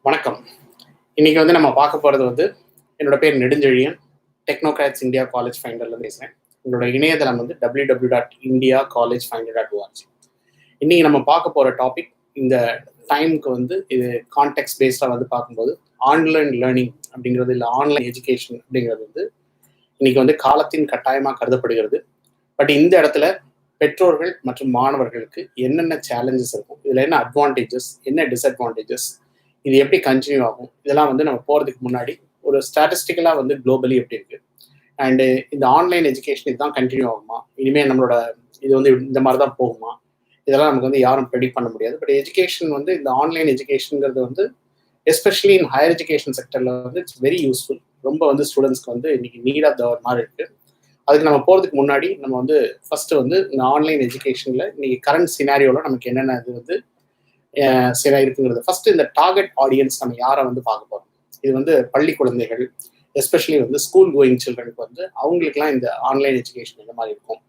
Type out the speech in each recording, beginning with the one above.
வணக்கம். இன்னைக்கு நம்ம பார்க்க போறது என்னோட பேர் நெடுஞ்செழியன், Technocrats India College Finderல பேசுறேன். என்னோட இணையதளம் www.indiacollegefinder.org. இன்னைக்கு நம்ம பார்க்க போற டாபிக், இந்த டைமுக்கு இது கான்டெக்ட் பேஸ்டா பார்க்கும்போது ஆன்லைன் லேர்னிங் அப்படிங்கிறது, இல்லை ஆன்லைன் எஜுகேஷன் அப்படிங்கிறது இன்னைக்கு காலத்தின் கட்டாயமா கருதப்படுகிறது. பட் இந்த இடத்துல பெற்றோர்கள் மற்றும் மாணவர்களுக்கு என்னென்ன சேலஞ்சஸ் இருக்கும், இதுல என்ன அட்வான்டேஜஸ், என்ன டிஸ்அட்வான்டேஜஸ், இது எப்படி கண்டினியூ ஆகும், இதெல்லாம் நம்ம போறதுக்கு முன்னாடி ஒரு ஸ்டாட்டிஸ்டிக்கலா குளோபலி எப்படி இருக்கு, அண்டு இந்த ஆன்லைன் எஜுகேஷன் இதுதான் கண்டினியூ ஆகுமா, இனிமேல் நம்மளோட இது இந்த மாதிரி தான் போகுமா, இதெல்லாம் நமக்கு யாரும் ப்ரெடிக்ட் பண்ண முடியாது. பட் எஜுகேஷன் இந்த ஆன்லைன் எஜுகேஷனுங்கிறது எஸ்பெஷலி இன் ஹையர் எஜுகேஷன் செக்டர்ல இட்ஸ் வெரி யூஸ்ஃபுல். ரொம்ப ஸ்டூடெண்ட்ஸ்க்கு இன்னைக்கு நீட் ஆஃப் த மாதிரி இருக்கு. அதுக்கு நம்ம போறதுக்கு முன்னாடி நம்ம ஃபர்ஸ்ட் இந்த ஆன்லைன் எஜுகேஷன்ல இன்னைக்கு கரண்ட் சினாரியோல நமக்கு என்னென்ன இது சில இருக்குங்கிறது. ஃபர்ஸ்ட் இந்த டார்கெட் ஆடியன்ஸ் நம்ம யாரை பார்க்க போறோம். இது பள்ளி குழந்தைகள், எஸ்பெஷலி ஸ்கூல் கோயிங் சில்ட்ரனுக்கு அவங்களுக்குலாம் இந்த ஆன்லைன் எஜுகேஷன் இந்த மாதிரி இருக்கும்.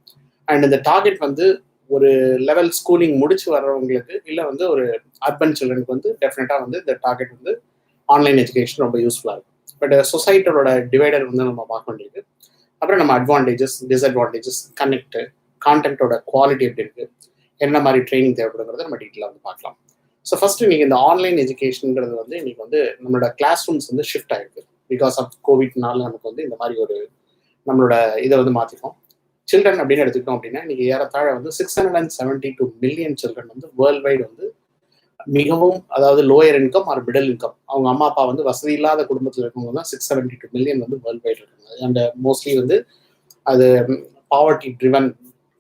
அண்ட் இந்த டார்கெட் ஒரு லெவல் ஸ்கூலிங் முடிச்சு வர்றவங்களுக்கு, இல்லை ஒரு அர்பன் சில்ட்ரனுக்கு டெஃபினட்டா இந்த டார்கெட் ஆன்லைன் எஜுகேஷன் ரொம்ப யூஸ்ஃபுல்லா இருக்கும். பட் சொசைட்டியோட டிவைடர் நம்ம பார்க்க வேண்டியிருக்கு. அப்புறம் நம்ம அட்வான்டேஜஸ், டிஸ்அட்வான்டேஜஸ், கான்டென்ட்டோட குவாலிட்டி எப்படி இருக்கு, என்ன மாதிரி ட்ரைனிங் தேவைப்படுங்கிறத நம்ம டீட்டெயிலாக பார்க்கலாம். ஸோ ஃபர்ஸ்ட் இன்னைக்கு இந்த ஆன்லைன் எஜுகேஷனுங்கிறது இன்னைக்கு நம்மளோட கிளாஸ் ரூம்ஸ் ஷிஃப்ட் ஆயிருக்கு. பிகாஸ் ஆஃப் கோவிட்னால நமக்கு இந்த மாதிரி ஒரு நம்மளோட இதை மாற்றிக்கும். சில்ட்ரன் அப்படின்னு எடுத்துக்கிட்டோம் அப்படின்னா, இன்னைக்கு ஏறத்தாழ 672 மில்லியன் சில்ட்ரன் வேர்ல்ட் வைடு மிகவும், அதாவது lower income R middle income, அவங்க அம்மா அப்பா வசதி இல்லாத குடும்பத்தில் இருக்கவங்க தான் 672 மில்லியன் வேர்ல்ட் வைடு இருக்காங்க. அண்ட் மோஸ்ட்லி அது பாவர்ட்டி ட்ரிவன்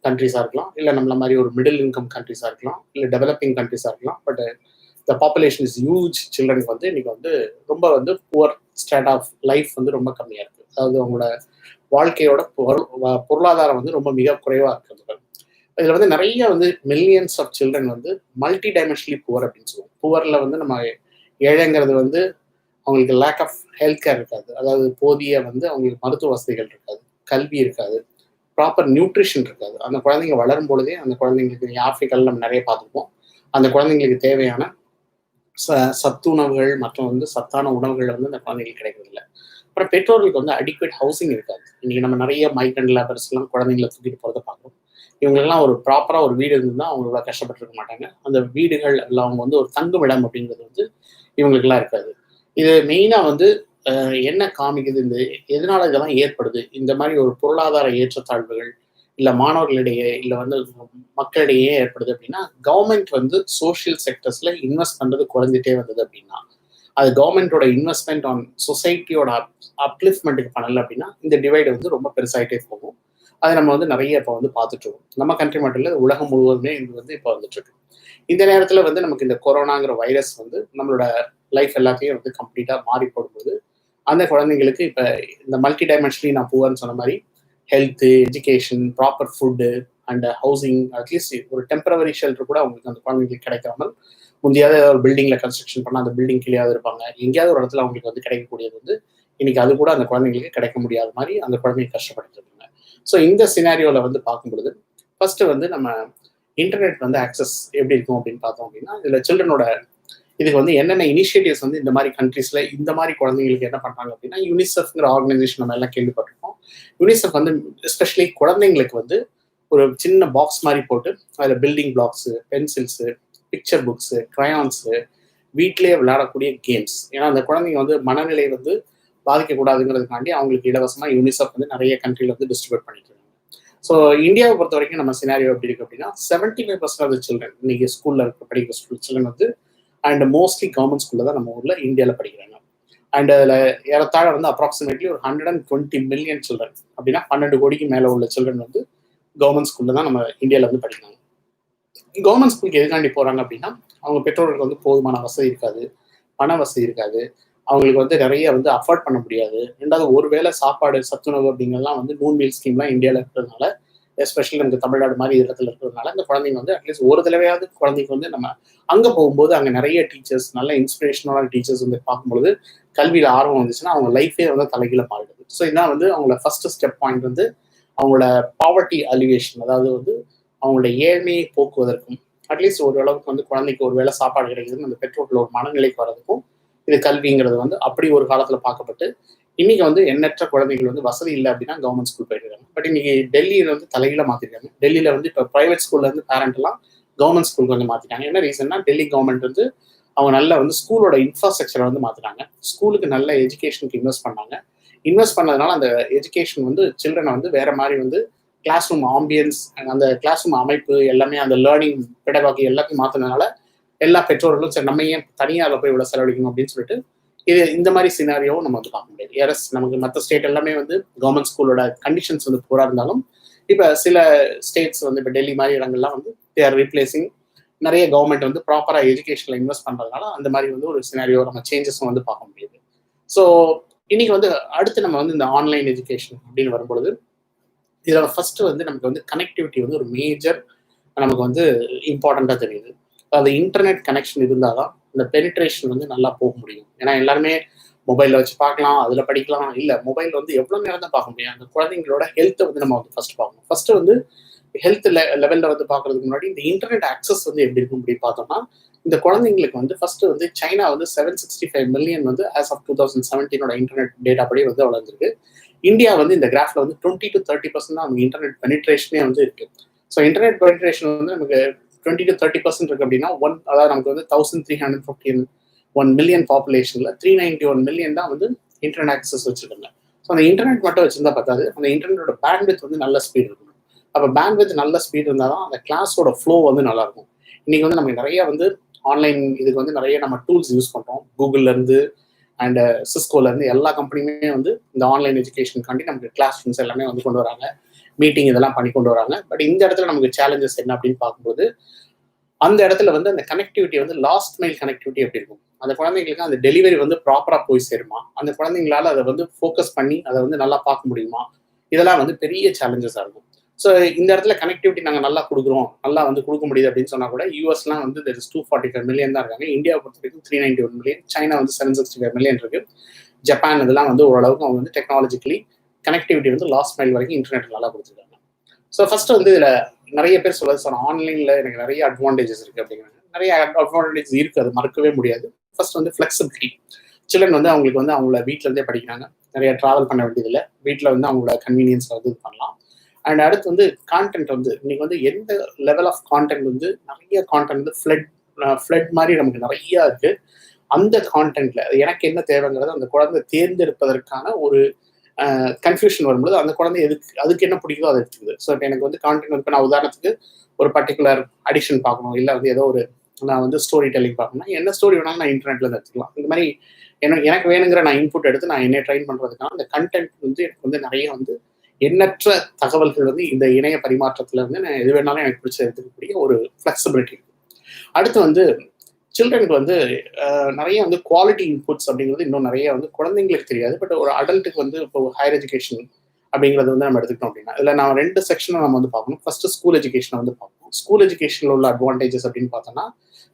கண்ட்ரிஸாக இருக்கலாம், இல்லை நம்மள மாதிரி ஒரு மிடில் இன்கம் கண்ட்ரிஸாக இருக்கலாம், இல்லை டெவலப்பிங் கண்ட்ரிஸாக இருக்கலாம். But the population is huge. சில்ட்ரனுக்கு இன்னைக்கு ரொம்ப புவர் ஸ்டேட் ஆஃப் லைஃப் ரொம்ப கம்மியாக இருக்குது. அதாவது அவங்களோட வாழ்க்கையோட பொருளாதாரம் ரொம்ப மிக குறைவாக இருக்குது. இதில் நிறைய millions of children multi dimensionally poor அப்படின்னு சொல்லுவோம். புவரில் நம்ம ஏழைங்கிறது அவங்களுக்கு லேக் ஆஃப் ஹெல்த் கேர் இருக்காது, அதாவது போதிய அவங்களுக்கு மருத்துவ வசதிகள் இருக்காது, கல்வி இருக்காது, ப்ராப்பர் நியூட்ரிஷன் இருக்காது. அந்த குழந்தைங்க வளரும் பொழுதே அந்த குழந்தைங்களுக்கு ஆப்பிரிக்காவில் நம்ம நிறைய பார்த்துருப்போம், அந்த குழந்தைங்களுக்கு தேவையான சத்துணவுகள் மற்றும் சத்தான உணவுகள் அந்த குழந்தைங்களுக்கு கிடைக்கிறதில்ல. அப்புறம் பெற்றோர்களுக்கு அடிக்குவேட் ஹவுசிங் இருக்காது. இன்னைக்கு நம்ம நிறைய மைக்ரண்ட் லேபர்ஸ்லாம் குழந்தைங்களை தூக்கிட்டு போகிறத பார்க்குறோம். இவங்கெல்லாம் ஒரு ப்ராப்பராக ஒரு வீடு இருந்தால் அவங்களோட கஷ்டப்பட்டுருக்க மாட்டாங்க. அந்த வீடுகள் எல்லாம் அவங்க ஒரு தங்குமிடம் அப்படிங்கிறது இவங்களுக்குலாம் இருக்காது. இது மெயினாக என்ன காமிக்குது, இந்த எதனால இதெல்லாம் ஏற்படுது, இந்த மாதிரி ஒரு பொருளாதார ஏற்றத்தாழ்வுகள் இல்லை மாணவர்களிடையே இல்லை மக்களிடையே ஏற்படுது அப்படின்னா, கவர்மெண்ட் சோஷியல் செக்டர்ஸ்ல இன்வெஸ்ட் பண்றது குறைஞ்சிட்டே வந்தது அப்படின்னா, அது கவர்மெண்டோட இன்வெஸ்ட்மெண்ட் ஆன் சொசைட்டியோட அப்லிஃப்ட்மெண்ட்டுக்கு பண்ணல அப்படின்னா, இந்த டிவைடு ரொம்ப பெருசாயிட்டே போகும். அதை நம்ம நிறைய இப்போ பார்த்துட்டு இருக்கோம். நம்ம கண்ட்ரி மட்டும் இல்லை, உலகம் முழுவதுமே இது இப்போ வந்துட்டு இருக்கு. இந்த நேரத்தில் நமக்கு இந்த கொரோனாங்கிற வைரஸ் நம்மளோட லைஃப் எல்லாத்தையும் கம்ப்ளீட்டாக மாறி போடும்போது, அந்த குழந்தைங்களுக்கு இப்போ இந்த மல்டி டைமென்ஷனலி நான் புவர்னு சொன்ன மாதிரி health, education, proper food and housing, at least ஒரு டெம்பரவரி ஷெல்டர் கூட அவங்களுக்கு அந்த குழந்தைங்களுக்கு கிடைக்காமல், முந்தையாவது ஏதாவது ஒரு பில்டிங்கில் கன்ஸ்ட்ரக்ஷன் பண்ணால் அந்த பில்டிங் கீழேயாவது இருப்பாங்க, எங்கேயாவது ஒரு இடத்துல அவங்களுக்கு கிடைக்கக்கூடியது இன்னைக்கு அது கூட அந்த குழந்தைங்களுக்கு கிடைக்க முடியாத மாதிரி அந்த குழந்தைங்க கஷ்டப்பட்டு இருக்காங்க. ஸோ இந்த சினாரியோவில் பார்க்கும்பொழுது ஃபர்ஸ்ட் நம்ம இன்டர்நெட் ஆக்சஸ் எப்படி இருக்கும் அப்படின்னு பார்த்தோம் அப்படின்னா, இதில் சில்ட்ரனோட இதுக்கு என்னென்ன இனிஷியேட்டிவ்ஸ் இந்த மாதிரி கண்ட்ரீஸ்ல இந்த மாதிரி குழந்தைங்களுக்கு என்ன பண்றாங்க அப்படின்னா, யூனிசெஃப்ங்கிற ஆர்கனைசேஷன் நம்ம எல்லாம் கேள்விப்பட்டிருக்கோம். யூனிசெஃப் எஸ்பெஷலி குழந்தைங்களுக்கு ஒரு சின்ன பாக்ஸ் மாதிரி போட்டு அதில் building blocks, pencils, picture books, crayons, வீட்டிலேயே விளையாடக்கூடிய கேம்ஸ். ஏன்னா அந்த குழந்தைங்க மனநிலை பாதிக்கக்கூடாதுங்கிறதுக்காண்டி அவங்களுக்கு இலவசமாக யூனிசெஃப் நிறைய கண்ட்ரியில் டிஸ்ட்ரிபியூட் பண்ணிட்டு இருக்காங்க. ஸோ இந்தியாவை பொறுத்த வரைக்கும் நம்ம சினாரியோ எப்படி இருக்கு அப்படின்னா, 75% ஆஃப் த சில்ட்ரன் இன்னைக்கு ஸ்கூல்ல படிக்கிற சில்ட்ரன் அண்ட் மோஸ்ட்லி கவர்மெண்ட் ஸ்கூல்ல தான் நம்ம ஊர்ல இந்தியாவில் படிக்கிறாங்க. அண்ட் அதில் ஏறத்தாழ அப்ராக்சிமேட்லி ஒரு 120 மில்லியன் சில்ட்ரன் அப்படின்னா 12 கோடிக்கு மேலே உள்ள சில்ட்ரன் கவர்மெண்ட் ஸ்கூல்ல தான் நம்ம இந்தியாவில் படிக்கிறாங்க. கவர்மெண்ட் ஸ்கூலுக்கு எதுக்காண்டி போறாங்க அப்படின்னா, அவங்க பெற்றோர்களுக்கு போதுமான வசதி இருக்காது, பண வசதி இருக்காது, அவங்களுக்கு நிறைய அஃபோர்ட் பண்ண முடியாது. ரெண்டாவது ஒருவேளை சாப்பாடு, சத்துணவு அப்படிங்கிறதுலாம் நூன் மீல் ஸ்கீம்லாம் இந்தியாவில் இருக்கிறதுனால, எஸ்பெஷலி நமக்கு தமிழ்நாடு மாதிரி இடத்துல இருக்கிறதுனால, இந்த குழந்தைங்க அட்லீஸ்ட் ஒரு தடவையாவது குழந்தைக்கு நம்ம அங்கே போகும்போது அங்கே நிறைய டீச்சர்ஸ், நல்ல இன்ஸ்பிரேஷனலான டீச்சர்ஸ் பார்க்கும்போது கல்வியில் ஆர்வம் வந்துச்சுன்னா அவங்க லைஃபே தலைகீழ மாறிடுது. ஸோ இதான் அவங்களோட ஃபர்ஸ்ட் ஸ்டெப் பாயிண்ட் அவங்களோட பாவர்ட்டி அலிவேஷன், அதாவது அவங்களோட ஏழ்மையை போக்குவதற்கும் அட்லீஸ்ட் ஓரளவுக்கு வந்து குழந்தைக்கு ஒரு வேளை சாப்பாடு கிடைக்குதுன்னு அந்த பெற்றோர்கள் ஒரு மனநிலைக்கு வர்றதுக்கும் இது கல்விங்கிறது வந்து அப்படி ஒரு காலத்தில் பார்க்கப்பட்டு இன்னைக்கு வந்து எண்ணற்ற குழந்தைகள் வந்து வசதி இல்லை அப்படின்னா கவர்மெண்ட் ஸ்கூல் போயிருக்காங்க. பட் இன்னைக்கு டெல்லியில் வந்து தலையில மாற்றிருக்காங்க. டெல்லியில் வந்து இப்போ ப்ரைவேட் ஸ்கூல்ல இருந்து பேரண்ட் எல்லாம் கவர்மெண்ட் ஸ்கூலுக்கு வந்து மாற்றிட்டாங்க. என்ன ரீசன்னா டெல்லி கவர்மெண்ட் வந்து அவங்க நல்ல வந்து ஸ்கூலோட இன்ஃப்ராஸ்ட்ரக்சரை வந்து மாற்றிட்டாங்க. ஸ்கூலுக்கு நல்ல எஜுகேஷனுக்கு இன்வெஸ்ட் பண்ணாங்க. இன்வெஸ்ட் பண்ணதுனால அந்த எஜுகேஷன் வந்து சில்ட்ரனை வந்து வேற மாதிரி வந்து கிளாஸ் ரூம் ஆம்பியன்ஸ், அந்த கிளாஸ் ரூம் அமைப்பு எல்லாமே அந்த லேர்னிங் பெடகாகி எல்லாத்தையும் மாற்றினதுனால எல்லா பெற்றோர்களும் சரி நம்ம ஏன் தனியாக அதில் போய் இவ்வளோ செலவழிக்கணும் அப்படின்னு சொல்லிட்டு இது இந்த மாதிரி சினாரியோவும் நம்ம வந்து பார்க்க முடியாது. ஏரஸ் நமக்கு மற்ற ஸ்டேட் எல்லாமே வந்து கவர்மெண்ட் ஸ்கூலோட கண்டிஷன்ஸ் வந்து பூரா இருந்தாலும் இப்போ சில ஸ்டேட்ஸ் வந்து இப்போ டெல்லி மாதிரி இடங்கள்லாம் வந்து தே ஆர் ரீப்ளேசிங் நிறைய கவர்மெண்ட் வந்து ப்ராப்பராக எஜுகேஷனில் இன்வெஸ்ட் பண்ணுறதுனால அந்த மாதிரி வந்து ஒரு சினாரியோ நம்ம சேஞ்சஸும் வந்து பார்க்க முடியுது. ஸோ இன்னைக்கு வந்து அடுத்து நம்ம வந்து இந்த ஆன்லைன் எஜுகேஷன் அப்படின்னு வரும்பொழுது இதோட ஃபர்ஸ்ட் வந்து நமக்கு வந்து கனெக்டிவிட்டி வந்து ஒரு மேஜர் நமக்கு வந்து இம்பார்ட்டண்ட்டாக தெரியுது. அது இன்டர்நெட் கனெக்ஷன் இருந்தால் தான் இந்த பெனிட்ரேஷன் வந்து நல்லா போக முடியும். ஏன்னா எல்லாருமே மொபைலில் வச்சு பார்க்கலாம், அதில் படிக்கலாம். இல்லை மொபைல் வந்து எவ்வளோ நேரம் தான் பார்க்க முடியும். அந்த குழந்தைங்களோட ஹெல்த்தை வந்து நம்ம வந்து ஃபர்ஸ்ட் பார்க்கணும். ஃபர்ஸ்ட் வந்து ஹெல்த் லெவலில் வந்து பார்க்கறதுக்கு முன்னாடி இந்த இன்டர்நெட் ஆக்சஸ் வந்து எப்படி இருக்கும் அப்படி பார்த்தோம்னா இந்த குழந்தைங்களுக்கு வந்து ஃபர்ஸ்ட் வந்து சைனா வந்து 765 மில்லியன் வந்து ஆஸ் ஆஃப் 2017 இன்டர்நெட் டேட்டா படி வந்து வளர்ந்துருக்கு. இந்தியா வந்து இந்த கிராஃப்ல வந்து 20 to 30% தான் நமக்கு இன்டர்நெட் பெனிட்ரேஷனே வந்து இருக்கு. ஸோ இன்டர்நெட் பெனிட்ரேஷன் வந்து நமக்கு 20 to 30% இருக்கு அப்படின்னா அதாவது நமக்கு வந்து 1351 மில்லியன் பாப்புலேஷன்ல 391 மில்லியன் தான் வந்து இன்டர்நெட் ஆக்சஸ் வச்சிருக்காங்க. ஸோ அந்த இன்டர்நெட் மட்டும் வச்சிருந்தா பார்த்தாது, அந்த இன்டர்நெட்டோட பேண்ட்வித் வந்து நல்ல ஸ்பீட் இருக்கணும். அப்போ பேண்ட்வித் நல்ல ஸ்பீட் இருந்தால் தான் அந்த கிளாஸோட ஃப்ளோ வந்து நல்லா இருக்கும். இன்னைக்கு வந்து நமக்கு நிறைய வந்து ஆன்லைன் இதுக்கு வந்து நிறைய நம்ம டூல்ஸ் யூஸ் பண்ணுறோம். கூகுள்ல இருந்து அண்ட் சிஸ்கோல இருந்து எல்லா கம்பெனியுமே வந்து இந்த ஆன்லைன் எஜுகேஷனுக்காண்டி நமக்கு கிளாஸ் ரூம்ஸ் எல்லாமே வந்து கொண்டு வராங்க, மீட்டிங் இதெல்லாம் பண்ணி கொண்டு வராங்க. பட் இந்த இடத்துல நமக்கு சேலஞ்சஸ் என்ன அப்படின்னு பார்க்கும்போது அந்த இடத்துல வந்து அந்த கனெக்டிவிட்டி வந்து லாஸ்ட் மைல் கனெக்டிவிட்டி எப்படி இருக்கும், அந்த குழந்தைங்களுக்கு அந்த டெலிவரி வந்து ப்ராப்பரா போய் சேருமா, அந்த குழந்தைங்களால அதை வந்து ஃபோக்கஸ் பண்ணி அதை வந்து நல்லா பார்க்க முடியுமா, இதெல்லாம் வந்து பெரிய சேலஞ்சஸாக இருக்கும். ஸோ இந்த இடத்துல கனெக்டிவிட்டி நாங்கள் நல்லா கொடுக்குறோம், நல்லா வந்து கொடுக்க முடியுது அப்படின்னு சொன்னா கூட யூஎஸ்லாம் வந்து 245 மில்லியன் தான் இருக்காங்க. இந்தியாவை பொறுத்த வரைக்கும் 391 மில்லியன், சைனா வந்து 765 மில்லியன் இருக்கு. ஜப்பான் இதெல்லாம் வந்து ஓரளவுக்கு அவங்க வந்து டெக்னாலஜிக்கலி கனெக்டிவிட்டி வந்து லாஸ்ட் மைல் வரைக்கும் இன்டர்நெட் நல்லா கொடுத்துருக்காங்க. ஸோ ஃபர்ஸ்ட் வந்து இதில் நிறைய பேர் சொல்ல ஆன்லைனில் எனக்கு நிறைய அட்வான்டேஜஸ் இருக்குது அப்படிங்கிறாங்க. நிறைய அட்வான்டேஜ் இருக்குது, அது மறக்கவே முடியாது. ஃபர்ஸ்ட் வந்து ஃப்ளெக்சிபிலிட்டி. சில்ட்ரன் வந்து அவங்களுக்கு வந்து அவங்கள வீட்டில் இருந்தே படிக்கிறாங்க, நிறைய ட்ராவல் பண்ண வேண்டியதில்லை, வீட்டில் வந்து அவங்களோட கன்வீனியன்ஸில் வந்து இது பண்ணலாம். அண்ட் அடுத்து வந்து கான்டென்ட் வந்து இன்னைக்கு வந்து எந்த லெவல் ஆஃப் கான்டென்ட் வந்து நிறைய கான்டென்ட் வந்து ஃப்ளட் மாதிரி நமக்கு நிறைய இருக்கு. அந்த கான்டென்ட்ல எனக்கு என்ன தேவைங்கிறது அந்த குழந்தை தேர்ந்தெடுப்பதற்கான ஒரு கன்ஃபியூஷன் வரும்போது அந்த குழந்தை அதுக்கு என்ன பிடிக்குதோ அதை எடுத்துக்குது. ஸோ இப்போ எனக்கு வந்து கான்டென்ட் வந்து நான் உதாரணத்துக்கு ஒரு பர்டிகுலர் அடிஷன் பார்க்கணும், இல்லை வந்து ஏதோ ஒரு நான் வந்து ஸ்டோரி டெல்லிங் பார்க்கணும்னா என்ன ஸ்டோரி வேணாலும் நான் இன்டர்நெட்ல இருந்து எடுத்துக்கலாம். இந்த மாதிரி எனக்கு வேணுங்கிற நான் இன்புட் எடுத்து நான் என்ன ட்ரைன் பண்றதுக்கான அந்த கண்டென்ட் வந்து எனக்கு வந்து நிறைய வந்து எண்ணற்ற தகவல்கள் வந்து இந்த இணைய பரிமாற்றத்துல இருந்து நான் எது வேணாலும் எனக்கு பிடிச்ச எடுத்துக்கக்கூடிய ஒரு ஃபிளெக்சிபிலிட்டி. அடுத்து வந்து சில்ட்ரனுக்கு வந்து நிறைய வந்து குவாலிட்டி இன்புட்ஸ் அப்படிங்கிறது இன்னும் நிறைய வந்து குழந்தைங்களுக்கு தெரியாது. பட் ஒரு அடல்ட்டுக்கு வந்து இப்போ ஹையர் எஜுகேஷன் அப்படிங்கிறது வந்து நம்ம எடுத்துக்கிட்டோம் அப்படின்னா இதில் நான் 2 செக்ஷனை நம்ம வந்து பார்க்கணும். ஃபர்ஸ்ட் ஸ்கூல் எஜுகேஷனை வந்து பார்க்கணும். ஸ்கூல் எஜுகேஷனில் உள்ள அட்வான்டேஜஸ் அப்படின்னு பார்த்தோம்னா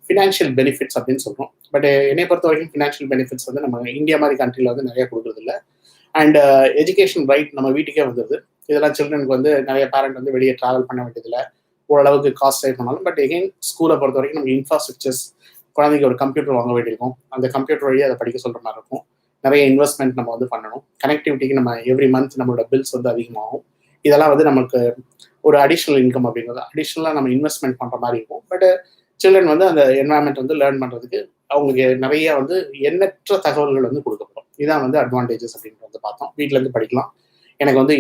ஃபினான்ஷியல் பெனிஃபிட்ஸ் அப்படின்னு சொல்கிறோம். பட் என்னை பொறுத்த வரைக்கும் ஃபினான்ஷியல் பெனிஃபிட்ஸ் வந்து நம்ம இந்தியா மாதிரி கண்ட்ரியில் வந்து நிறைய கொடுக்குறது இல்லை. அண்ட் எஜுகேஷன் ரைட் நம்ம வீட்டுக்கே வந்துடுது. இதெல்லாம் சில்ட்ரனுக்கு வந்து நிறைய பேரண்ட் வந்து வெளியே ட்ராவல் பண்ண வேண்டியதில்லை, ஓரளவுக்கு காஸ்ட் சேவ் பண்ணாலும். பட் எகைன் ஸ்கூலை பொறுத்த வரைக்கும் நமக்கு இன்ஃப்ராஸ்ட்ரக்சர்ஸ், குழந்தைக்கு ஒரு கம்ப்யூட்டர் வாங்க வேண்டியிருக்கும், அந்த கம்ப்யூட்டர் வழியாக அதை படிக்க சொல்கிற மாதிரி இருக்கும். நிறைய இன்வெஸ்ட்மெண்ட் நம்ம வந்து பண்ணணும். கனெக்டிவிட்டிக்கு நம்ம எவ்ரி மந்த் நம்மளோட பில்ஸ் வந்து அதிகமாகும். இதெல்லாம் வந்து நமக்கு ஒரு அடிஷ்னல் இன்கம் அப்படிங்கிறது அடிஷ்னலாக நம்ம இன்வெஸ்ட்மெண்ட் பண்ணுற மாதிரி இருக்கும். பட் சில்ட்ரன் வந்து அந்த என்வாயன்மெண்ட் வந்து லேர்ன் பண்ணுறதுக்கு அவங்களுக்கு நிறைய வந்து எண்ணற்ற தகவல்கள் வந்து கொடுக்கப்படும். இதான் வந்து அட்வான்டேஜஸ் அப்படின்றது வந்து பார்த்தோம். வீட்டிலேருந்து படிக்கலாம்,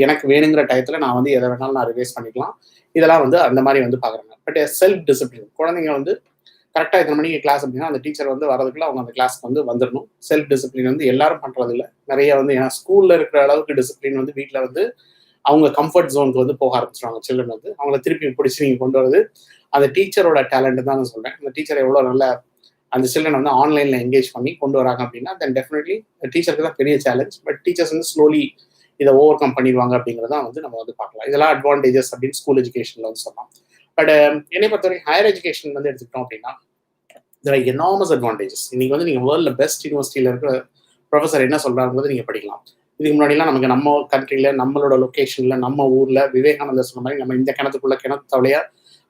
எனக்கு வேணுங்கிற டயத்தில் நான் வந்து எதை வேணாலும் நான் ரிவைஸ் பண்ணிக்கலாம். இதெல்லாம் வந்து அந்த மாதிரி வந்து பார்க்குறாங்க. பட் செல்ஃப் டிசிப்ளின், குழந்தைங்க வந்து கரெக்டாக இத்தனை மணிக்கு கிளாஸ் அப்படின்னா அந்த டீச்சர் வந்து வரதுக்குள்ள அவங்க அந்த கிளாஸ்க்கு வந்து வந்துடணும். செல்ஃப் டிசிப்ளின் வந்து எல்லாரும் பண்ணுறது இல்லை. நிறைய வந்து ஏன்னா ஸ்கூலில் இருக்கிற அளவுக்கு டிசிப்ளின் வந்து வீட்டில் வந்து அவங்க கம்ஃபர்ட் ஜோனுக்கு வந்து போக ஆரம்பிச்சிருவாங்க. சில்ட்ரன் வந்து அவங்கள திருப்பி பிடிச்சி நீங்கள் கொண்டு வரது அந்த டீச்சரோட டேலண்ட் தான் நான் சொல்கிறேன். அந்த டீச்சர் எவ்வளோ நல்ல அந்த சில்ட்ரன் வந்து ஆன்லைனில் என்கேஜ் பண்ணி கொண்டு வராங்க அப்படின்னா தென் டெஃபினெட்லி டீச்சருக்கு தான் பெரிய சேலஞ்ச். பட் டீச்சர்ஸ் வந்து ஸ்லோலி இதை ஓவர் கம் பண்ணிடுவாங்க அப்படிங்கிறதான் வந்து நம்ம வந்து பார்க்கலாம். இதெல்லாம் அட்வான்டேஜஸ் அப்படின்னு ஸ்கூல் எஜுகேஷனில் வந்து சொல்லலாம். பட் என்னை பொறுத்த வரைக்கும் ஹையர் எஜுகேஷன் வந்து எடுத்துக்கிட்டோம் அப்படின்னா there are enormous advantages. இன்னைக்கு வந்து நீங்கள் வேர்ல்டில் பெஸ்ட் யூனிவர்சிட்டியில் இருக்கிற ப்ரொஃபஸர் என்ன சொல்கிறாங்கிறது நீங்கள் படிக்கலாம். இதுக்கு முன்னாடிலாம் நமக்கு நம்ம கண்ட்ரியில் நம்மளோட லொக்கேஷனில் நம்ம ஊரில் விவேகானந்தர் சொன்ன மாதிரி நம்ம இந்த கிணத்துக்குள்ள கிணத்து தவளையா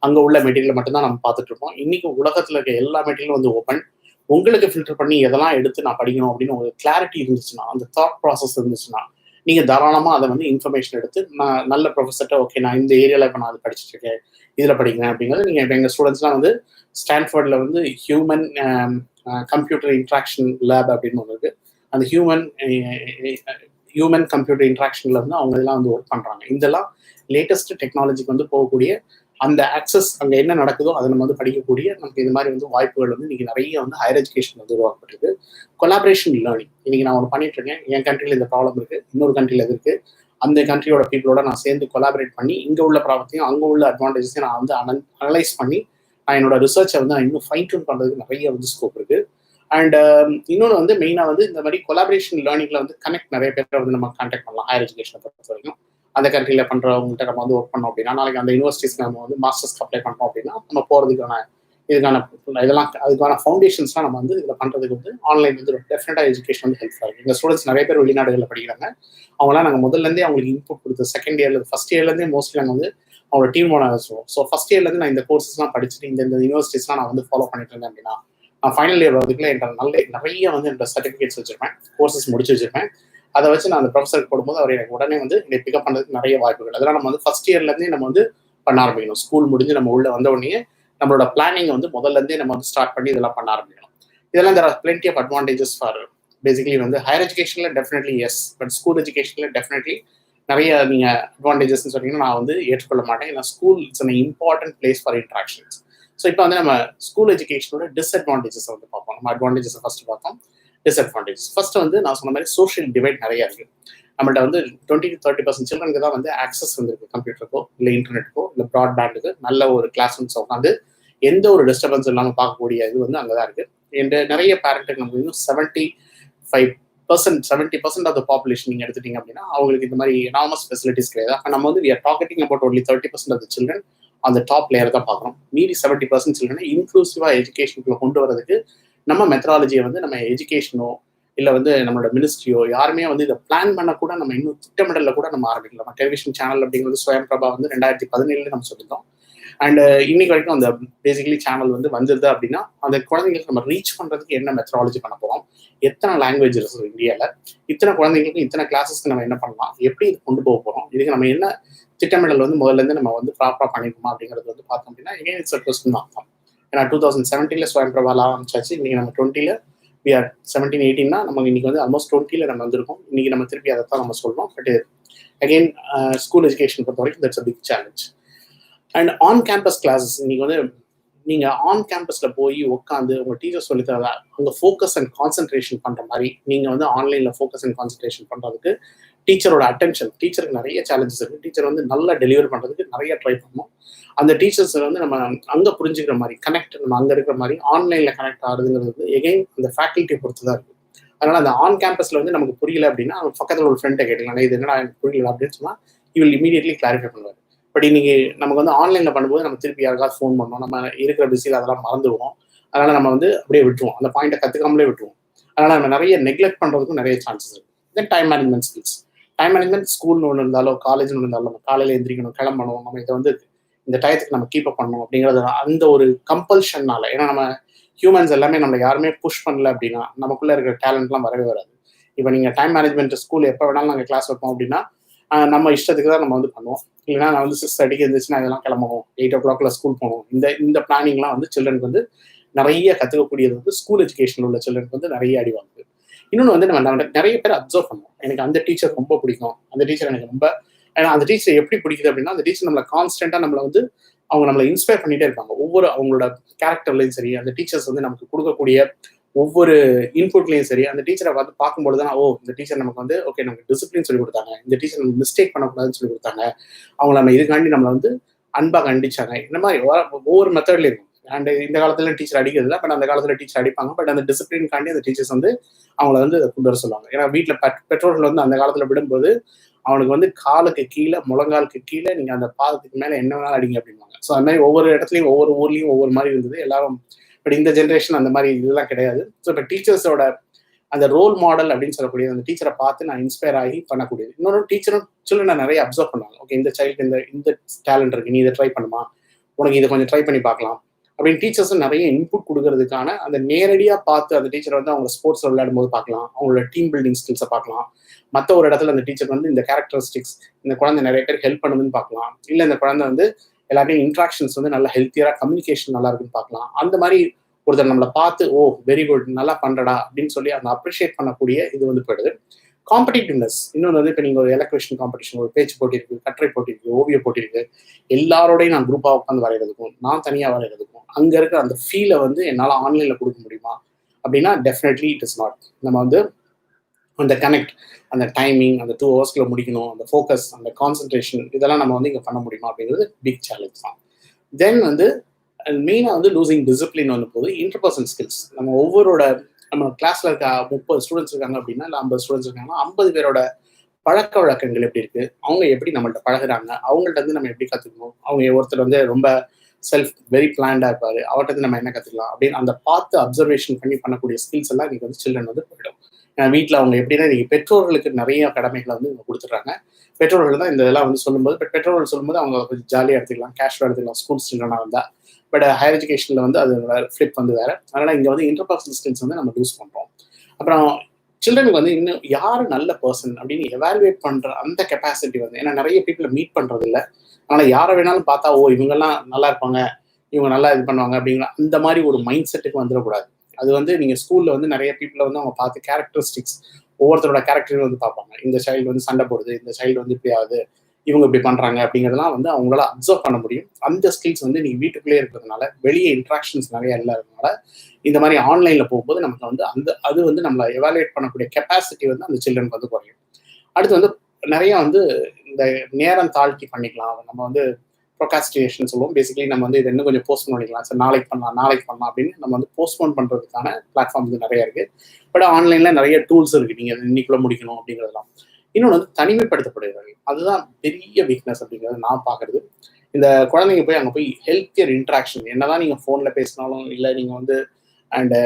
அங்கே உள்ள மெட்டீரியல் மட்டும்தான் நம்ம பார்த்துட்டு இருப்போம். இன்னைக்கு உலகத்தில் இருக்க எல்லா மெட்டீரியலும் வந்து ஓப்பன். உங்களுக்கு ஃபில்டர் பண்ணி எதெல்லாம் எடுத்து நான் படிக்கணும் அப்படின்னு உங்களுக்கு கிளாரிட்டி இருந்துச்சுன்னா, அந்த தாட் ப்ராசஸ் இருந்துச்சுன்னா, நீங்கள் தாராளமாக அதை வந்து இன்ஃபர்மேஷன் எடுத்து நான் நல்ல ப்ரொஃபஸர்கிட்ட ஓகே நான் இந்த ஏரியாவில் இப்போ நான் அது படிச்சுட்டு இருக்கேன், இதில் படிக்கிறேன் அப்படிங்கிறது நீங்கள் இப்போ எங்கள் ஸ்டூடெண்ட்ஸ்லாம் வந்து ஸ்டான்ஃபோர்டில் வந்து ஹியூமன் கம்ப்யூட்டர் இன்ட்ராக்ஷன் லேப் அப்படின்னு ஒன்று இருக்குது. அந்த ஹியூமன் கம்ப்யூட்டர் இன்ட்ராக்ஷனில் வந்து அவங்க இதெல்லாம் வந்து ஒர்க் பண்ணுறாங்க. இதெல்லாம் லேட்டஸ்ட் டெக்னாலஜிக்கு வந்து போகக்கூடிய அந்த ஆக்சஸ் அங்கே என்ன நடக்குதோ அதை நம்ம வந்து படிக்கக்கூடிய நமக்கு இது மாதிரி வந்து வாய்ப்புகள் வந்து இன்னைக்கு நிறைய வந்து ஹையர் எஜுகேஷன் வந்து உருவாக்கப்பட்டிருக்கு. கொலாபரேஷன் லேர்னிங் இன்னைக்கு நான் ஒன்று பண்ணிட்டு இருக்கேன். என் கண்ட்ரியில் இந்த ப்ராப்ளம் இருக்கு, இன்னொரு கண்ட்ரியில் இது இருக்கு. அந்த கண்ட்ரியோட பீப்புளோட நான் சேர்ந்து கொலாபரேட் பண்ணி இங்கே உள்ள ப்ராப்ளத்தையும் அங்கே உள்ள அட்வான்டேஜஸையும் நான் வந்து அனலைஸ் பண்ணி நான் என்னோட ரிசர்ச்சை வந்து நான் இன்னும் ஃபைன் டியூன் பண்ணுறதுக்கு நிறைய வந்து ஸ்கோப் இருக்கு. அண்ட் இன்னொன்று வந்து மெயினாக வந்து இந்த மாதிரி கொலாபரேஷன் லேர்னிங்ல வந்து கனெக்ட் நிறைய பேரை வந்து நம்ம கான்டாக்ட் பண்ணலாம். ஹையர் எஜுகேஷனை பொறுத்த வரைக்கும் அந்த கண்ட்ரியில் பண்ணுறவங்கள்ட்ட நம்ம வந்து ஒர்க் பண்ணோம் அப்படின்னா, நாளைக்கு அந்த யூனிவர்சிட்டிஸ்க்கு நம்ம வந்து மாஸ்டர்ஸ்க்கு அப்ளை பண்ணுறோம் அப்படின்னா நம்ம போகிறதுக்கான இதெல்லாம் அதுக்கான ஃபவுண்டேஷன்ஸ்லாம் நம்ம வந்து இதில் பண்ணுறதுக்கு வந்து ஆன்லைன் வந்து டெஃபினட்டாக எஜுகேஷன் வந்து ஹெல்ப்ஃபுல்லாக இருக்குது. எங்கள் ஸ்டூடெண்ட்ஸ் நிறைய பேர் வெளிநாடுகளில் படிக்கிறாங்க. அவங்களாம் நாங்கள் முதல்லேருந்தே அவங்களுக்கு இன்புட் கொடுத்து செகண்ட் இயர்ல ஃபர்ஸ்ட் இயர்லேருந்தே மோஸ்ட்லி நாங்கள் வந்து அவங்களோட டீமோட வச்சுருவோம். ஸோ ஃபர்ஸ்ட் இயர்லேருந்து நான் இந்த கோர்சஸ்லாம் படிச்சுட்டு இந்த யூனிவர்சிட்டிஸ்லாம் நான் வந்து ஃபாலோ பண்ணிட்டு இருந்தேன் அப்படின்னா, நான் ஃபைனல் இயர் வரதுக்குள்ள என்கிட்ட நிறைய வந்து என்னோட சர்டிஃபிகேட்ஸ் வச்சிருப்பேன், கோர்சஸ் முடிச்சு வச்சிருப்பேன். அதை வச்சு நான் அந்த ப்ரொஃபஸருக்கு போடும்போது அவர் எனக்கு உடனே வந்து என்னை பிக்கப் பண்ணுறதுக்கு நிறைய வாய்ப்புகள். அதெல்லாம் நம்ம வந்து ஃபர்ஸ்ட் இயர்லேருந்தே நம்ம வந்து பண்ண ஆரம்பிக்கணும். ஸ்கூல் முடிஞ்சு நம்ம உள்ள வந்த உடனே நம்மளோட பிளானிங் வந்து முதல்லேருந்தே நம்ம வந்து ஸ்டார்ட் பண்ணி இதெல்லாம் பண்ண ஆரம்பிக்கணும். இதெல்லாம் there are plenty of advantages for basically வந்து ஹையர் எஜுகேஷனில் டெஃபினெட்லி எஸ், பட் ஸ்கூல் எஜுகேஷனில் டெஃபினெட்லி நிறைய நீங்கள் அட்வான்டேஜஸ்ன்னு சொன்னீங்கன்னா நான் வந்து ஏற்றுக்கொள்ள மாட்டேன். ஏன்னா school it's an important place for interactions. So இப்போ வந்து நம்ம ஸ்கூல் எஜுகேஷனோட டிஸ்அட்வான்டேஜஸ் வந்து பார்ப்போம். நம்ம அட்வான்டேஜஸ் ஃபர்ஸ்ட் பார்த்தோம், டிஸ்அட்வான்டேஜஸ். ஃபர்ஸ்ட் வந்து நான் சொன்ன மாதிரி சோஷியல் டிவைட் நிறைய இருக்கு. நம்மள்ட்ட வந்து 20-30% சில்ட்ரனுக்கு தான் வந்து ஆக்சஸ் வந்துருக்கு கம்ப்யூட்டருக்கோ இல்லை இன்டர்நெட்டுக்கோ இல்லை ப்ராட்பேண்டுக்கு நல்ல ஒரு கிளாஸ் ரூம்ஸ் உட்காந்து எந்த ஒரு டிஸ்டர்பன்ஸ் இல்லாமல் பார்க்கக்கூடிய இது வந்து அங்கே தான் இருக்கு. என்ற நிறைய பேரண்ட்டுக்கு நம்ம இன்னும் 70% ஆஃப் த பாப்புலேஷன் நீங்கள் எடுத்துட்டீங்க அப்படின்னா அவங்களுக்கு இந்த மாதிரி எனாமஸ் ஃபெசிலிட்டிஸ் கிடையாது. அப்போ நம்ம வந்து we are talking about only 30% of the children அந்த டாப் லேயர் தான் பார்க்குறோம். மீதி 70% சில்ட்ரனை இன்க்ளூசிவாக எஜுகேஷனுக்குள்ள கொண்டு வரதுக்கு நம்ம மெத்தடாலஜியை வந்து நம்ம எஜுகேஷனோ இல்லை வந்து நம்மளோட மினிஸ்ட்ரியோ யாருமே வந்து இதை பிளான் பண்ண கூட நம்ம இன்னும் திட்டமிடல கூட நம்ம ஆரம்பிக்கலாம். நம்ம டெலிவிஷன் சேனல் அப்படிங்கிறது ஸ்வயம் பிரபா வந்து 2017 நம்ம சொல்லியிருந்தோம். அண்ட் இன்னைக்கு வரைக்கும் அந்த பேசிக்கலி சேனல் வந்து வந்துருது அப்படின்னா அந்த குழந்தைங்களுக்கு நம்ம ரீச் பண்ணுறதுக்கு என்ன மெத்தடாலஜி பண்ண போகிறோம், எத்தனை லாங்குவேஜ் இருக்குது இந்தியாவில், இத்தனை குழந்தைங்களுக்கு இத்தனை கிளாஸஸ்க்கு நம்ம என்ன பண்ணலாம், எப்படி இது கொண்டு போக போகிறோம், இதுக்கு நம்ம என்ன திட்டமிடல் வந்து முதல்லேருந்து நம்ம வந்து ப்ராப்பராக பண்ணிருக்கோமா அப்படிங்கிறது வந்து பார்த்தோம் அப்படின்னா எகெயின் இட்ஸ் அ கொஸ்டின் தான். ஏன்னா 2017 ஸ்வயம் பிரபால ஆரம்பிச்சாச்சு. இன்னைக்கு நம்ம 20 we are 17-18னா நம்ம இன்னைக்கு வந்து ஆல்மோஸ்ட் 20 நம்ம வந்திருக்கோம். இன்னைக்கு நம்ம திருப்பி அதை தான் நம்ம சொல்றோம். பட் அகெயின் ஸ்கூல் எஜுகேஷன் பொறுத்த வரைக்கும் that's a big challenge. And on campus classes இன்னைக்கு வந்து நீங்க ஆன் கேம்பஸ்ல போய் உட்காந்து உங்க டீச்சர் சொல்லி தர அங்க ஃபோக்கஸ் அண்ட் கான்சென்ட்ரேஷன் பண்ற மாதிரி நீங்க வந்து ஆன்லைன்ல ஃபோக்கஸ் அண்ட் கான்சென்ட்ரேஷன் பண்றதுக்கு டீச்சரோட அட்டென்ஷன், டீச்சருக்கு நிறைய சேலஞ்சஸ் இருக்கு. டீச்சர் வந்து நல்லா டெலிவரி பண்றதுக்கு நிறைய ட்ரை பண்ணணும். அந்த டீச்சர்ஸ் வந்து நம்ம அங்க புரிஞ்சுக்கிற மாதிரி கனெக்ட் நம்ம அங்க இருக்கிற மாதிரி ஆன்லைன்ல கனெக்ட் ஆகுதுங்கிறது வந்து எகைன் அந்த ஃபேக்கல்ட்டியை பொறுத்து தான் இருக்கு. அதனால அந்த ஆன் கேம்பஸ்ல வந்து நமக்கு புரியல அப்படின்னா அவங்க பக்கத்தில் ஒரு ஃப்ரெண்டை கேட்கலாம், இது என்னடா எனக்கு புரியல அப்படின்னு சொன்னா யூ வில் இமீடியட்லி கிளாரிஃபை பண்ணுவார். பட் இன்னைக்கு நமக்கு வந்து ஆன்லைன்ல பண்ணும்போது நம்ம திருப்பி யாருக்காவது ஃபோன் பண்ணோம், நம்ம இருக்கிற பிஸியில் அதெல்லாம் மறந்துடுவோம். அதனால நம்ம வந்து அப்படியே விட்டுருவோம், அந்த பாயிண்ட்டை கத்துக்காமலே விட்டுருவோம். அதனால நம்ம நிறைய நெக்லெக்ட் பண்றதுக்கும் நிறைய சான்சஸ் இருக்கு. தென் time management skills. Time management ஸ்கூல்னு ஒன்று இருந்தாலோ காலேஜ்னு ஒன்று இருந்தாலும் நம்ம காலையில் எந்திரிக்கணும், கிளம்பணும், நம்ம இதை வந்து இந்த டயத்துக்கு நம்ம கீப் அப் பண்ணணும் அப்படிங்கிறது அந்த ஒரு கம்பல்ஷன்னால. ஏன்னா நம்ம ஹியூமன்ஸ் எல்லாமே நம்மளை யாருமே புஷ் பண்ணல அப்படின்னா நமக்குள்ள இருக்கிற டேலண்ட்லாம் வரவே வராது. இப்போ நீங்கள் டைம் மேனேஜ்மெண்ட் ஸ்கூல் எப்போ வேணாலும் நாங்கள் கிளாஸ் வைப்போம் அப்படின்னா நம்ம இஷ்டத்துக்கு தான் நம்ம வந்து பண்ணுவோம். இல்லைன்னா நான் வந்து 6:30 இருந்துச்சுன்னா இதெல்லாம் கிளம்பணும், 8 o'clock ஸ்கூல் போகணும். இந்த பிளானிங்லாம் வந்து சில்ட்ரனுக்கு வந்து நிறைய கற்றுக்கக்கூடியது வந்து ஸ்கூல் எஜுகேஷனில் உள்ள சில்ட்ரனுக்கு வந்து நிறைய அடி வாங்குது. இன்னொன்று வந்து நம்ம நிறைய பேர் அப்சர்வ் பண்ணுவோம். எனக்கு அந்த டீச்சர் ரொம்ப பிடிக்கும், அந்த டீச்சர் எனக்கு ரொம்ப, ஏன்னா அந்த டீச்சர் எப்படி பிடிக்குது அப்படின்னா அந்த டீச்சர் நம்மளை கான்ஸ்டன்ட்டாக நம்மளை வந்து அவங்க நம்மளை இன்ஸ்பயர் பண்ணிட்டே இருப்பாங்க. ஒவ்வொரு அவங்களோட கேரக்டர்லையும் சரி, அந்த டீச்சர்ஸ் வந்து நமக்கு கொடுக்கக்கூடிய ஒவ்வொரு இன்புட்லையும் சரி, அந்த டீச்சரை வந்து பார்க்கும்போது தான் இந்த டீச்சர் நமக்கு வந்து ஓகே நமக்கு டிசிப்ளின் சொல்லி கொடுத்தாங்க, இந்த டீச்சர் நம்ம மிஸ்டேக் பண்ணக்கூடாதுன்னு சொல்லி கொடுத்தாங்க, அவங்க நம்ம இதுக்காண்டி நம்மளை வந்து அன்பாக கண்டிச்சாங்க. இந்த மாதிரி ஒவ்வொரு மெத்தட்லையும் இருக்கும். அண்ட் இந்த காலத்துல டீச்சர் அடிக்கிறது இல்லை, பட் அந்த காலத்துல டீச்சர் அடிப்பாங்க. பட் அந்த டிசிப்ளின்காண்டி அந்த டீச்சர்ஸ் வந்து அவங்கள வந்து கொண்டு வர சொல்லுவாங்க. ஏன்னா வீட்டில் பெற்றோர்கள் வந்து அந்த காலத்துல விடும்போது அவனுக்கு வந்து காலுக்கு கீழே முழங்காலுக்கு கீழே நீங்க அந்த பாதத்துக்கு மேல என்ன வேணாலும் அடிங்க அப்படிம்பாங்க. ஸோ அந்த மாதிரி ஒவ்வொரு இடத்துலையும் ஒவ்வொரு ஊர்லயும் ஒவ்வொரு மாதிரி இருந்தது எல்லாரும். பட் இந்த ஜென்ரேஷன் அந்த மாதிரி இதெல்லாம் கிடையாது. ஸோ இப்போ டீச்சர்ஸோட அந்த ரோல் மாடல் அப்படின்னு சொல்லக்கூடிய அந்த டீச்சரை பார்த்து நான் இன்ஸ்பயர் ஆகி பண்ணக்கூடியது. இன்னொரு டீச்சரும் சில்ட்ரனை நிறைய அப்சர்வ் பண்ணுவாங்க. ஓகே இந்த சைல்டு இந்த டேலண்ட் இருக்கு, நீ இதை ட்ரை பண்ணுமா, உனக்கு இதை கொஞ்சம் ட்ரை பண்ணி பார்க்கலாம் அப்படின்னு டீச்சர்ஸும் நிறைய இன்புட் கொடுக்கறதுக்கான அந்த நேரடியாக பார்த்து அந்த டீச்சர் வந்து அவங்க ஸ்போர்ட்ஸில் விளையாடும் போது பார்க்கலாம், அவங்களோட டீம் பில்டிங் ஸ்கில்ஸை பார்க்கலாம், மற்ற ஒரு இடத்துல அந்த டீச்சர் வந்து இந்த கேரக்டரிஸ்டிக்ஸ் இந்த குழந்தை நிறைய பேர் ஹெல்ப் பண்ணுதுன்னு பார்க்கலாம், இல்லை இந்த குழந்தை வந்து எல்லாத்தையும் இன்ட்ராக்ஷன்ஸ் வந்து நல்லா ஹெல்த்தியராக கம்யூனிகேஷன் நல்லா இருக்குன்னு பார்க்கலாம். அந்த மாதிரி ஒருத்தர் நம்மளை பார்த்து ஓ வெரி குட் நல்லா பண்றடா அப்படின்னு சொல்லி அந்த அப்ரிஷியேட் பண்ணக்கூடிய இது வந்து போயிடுது. காம்படிட்டிவ்னஸ் இன்னொன்று வந்து இப்போ நீங்கள் ஒரு எலக்ட்ரிஷன் காம்படிஷன், ஒரு பேச்சு போட்டி இருக்கு, கட்டுரை போட்டி இருக்கு, ஓவிய போட்டி இருக்கு, எல்லாரோடையும் நான் குரூப்பாக உட்காந்து வரைகிறதுக்கும் நான் தனியாக வரைகிறதுக்கும் அங்கே இருக்கிற அந்த ஃபீலை வந்து என்னால் ஆன்லைனில் கொடுக்க முடியுமா அப்படின்னா டெஃபினெட்லி இட் இஸ் நாட். நம்ம வந்து அந்த கனெக்ட், அந்த டைமிங், அந்த 2 ஹவர்ஸ்க்குள்ள முடிக்கணும், அந்த ஃபோக்கஸ், அந்த கான்சன்ட்ரேஷன் இதெல்லாம் நம்ம வந்து இங்கே பண்ண முடியுமா அப்படிங்கிறது பிக் சேலஞ்ச் தான். தென் வந்து மெயினாக வந்து லூசிங் டிசிப்ளின் வந்து போது இன்டர்பர்சனல் ஸ்கில்ஸ். நம்ம கிளாஸ்ல இருக்க 30 ஸ்டூடெண்ட்ஸ் இருக்காங்க அப்படின்னா இல்லை 50 ஸ்டூடெண்ட்ஸ் இருக்காங்கன்னா 50 பேரோட பழக்க வழக்கங்கள் எப்படி இருக்கு, அவங்க எப்படி நம்மள்ட்ட பழகுறாங்க, அவங்கள்ட்ட வந்து நம்ம எப்படி கற்றுக்கணும், அவங்க ஒருத்தர் வந்து ரொம்ப வெரி பிளான்டா இருப்பாரு, அவர்கிட்ட வந்து நம்ம என்ன கற்றுக்கலாம் அப்படின்னு அந்த பார்த்து அப்சர்வேஷன் பண்ணக்கூடிய ஸ்கில்ஸ் எல்லாம் இன்னைக்கு வந்து சில்ட்ரன் வந்து போயிடும். வீட்டில் அவங்க எப்படின்னா இன்னைக்கு பெற்றோர்களுக்கு நிறைய கடமைகளை வந்து இவங்க கொடுத்துட்றாங்க. பெற்றோர்கள் தான் இந்த இதெல்லாம் வந்து சொல்லும்போது பெற்றோர்கள் சொல்லும்போது அவங்க கொஞ்சம் ஜாலியாக எடுத்துக்கலாம், கேஷுவலாக எடுத்துக்கலாம் ஸ்கூல் சில்ட்ரனாக இருந்தால். பட் ஹையர் எஜுகேஷனில் வந்து அது ஃபிளிப் வந்து வேறு. அதனால் இங்கே வந்து இன்டர்பர்சனல் ஸ்கில்ஸ் வந்து நம்ம யூஸ் பண்ணுறோம். அப்புறம் சில்ட்ரனுக்கு வந்து இன்னும் யார் நல்ல பர்சன் அப்படின்னு எவாலுவேட் பண்ணுற அந்த கெப்பாசிட்டி வந்து, ஏன்னா நிறைய பீப்புளை மீட் பண்ணுறது இல்லை, அதனால் யாரை வேணாலும் பார்த்தா ஓ இவங்கெல்லாம் நல்லா இருப்பாங்க, இவங்க நல்லா இது பண்ணுவாங்க அப்படிங்கிற அந்த மாதிரி ஒரு மைண்ட் செட்டுக்கு வந்துடக்கூடாது. அது வந்து நீங்கள் ஸ்கூலில் வந்து நிறைய பீப்புளை வந்து அவங்க பார்த்து கேரக்டரிஸ்டிக்ஸ் ஒவ்வொருத்தரோட கேரக்டர் வந்து பார்ப்பாங்க. இந்த சைல்டு வந்து சண்டை போடுது, இந்த சைல்டு வந்து இப்படி ஆகுது, இவங்க இப்படி பண்ணுறாங்க அப்படிங்கிறதுலாம் வந்து அவங்களால அப்சர்வ் பண்ண முடியும். அந்த ஸ்கில்ஸ் வந்து நீங்கள் வீட்டுக்குள்ளேயே இருக்கிறதுனால வெளியே இன்ட்ராக்ஷன்ஸ் நிறைய இல்லாததுனால இந்த மாதிரி ஆன்லைனில் போகும்போது நமக்கு வந்து அது வந்து நம்மளை எவாலுவேட் பண்ணக்கூடிய கெப்பாசிட்டி வந்து அந்த சில்ட்ரனுக்கு வந்து குறையும். அடுத்து வந்து நிறைய வந்து இந்த நேரம் தாழ்த்தி பண்ணிக்கலாம். நம்ம வந்து ப்ரொகாஸ்டினேஷன் சொல்லுவோம். பேசிக்கலி நம்ம வந்து இதை இன்னும் கொஞ்சம் போஸ்ட்போன் பண்ணிக்கலாம், சார் நாளைக்கு பண்ணலாம் அப்படின்னு நம்ம வந்து போஸ்ட்போன் பண்ணுறதுக்கான பிளாட்ஃபார்ம் வந்து நிறைய இருக்குது. பட் ஆன்லைனில் நிறைய டூல்ஸ் இருக்குது, நீங்கள் இன்னைக்குள்ள முடிக்கணும் அப்படிங்கிறதுலாம். இன்னொன்று வந்து தனிமைப்படுத்தப்படுகிறார்கள், அதுதான் பெரிய வீக்னஸ் அப்படிங்கிறது நான் பார்க்குறது. இந்த குழந்தைங்க போய் அங்கே போய் ஹெல்த்தியர் இன்ட்ராக்ஷன் என்னதான் நீங்கள் ஃபோனில் பேசினாலும் இல்லை நீங்கள் வந்து அண்டு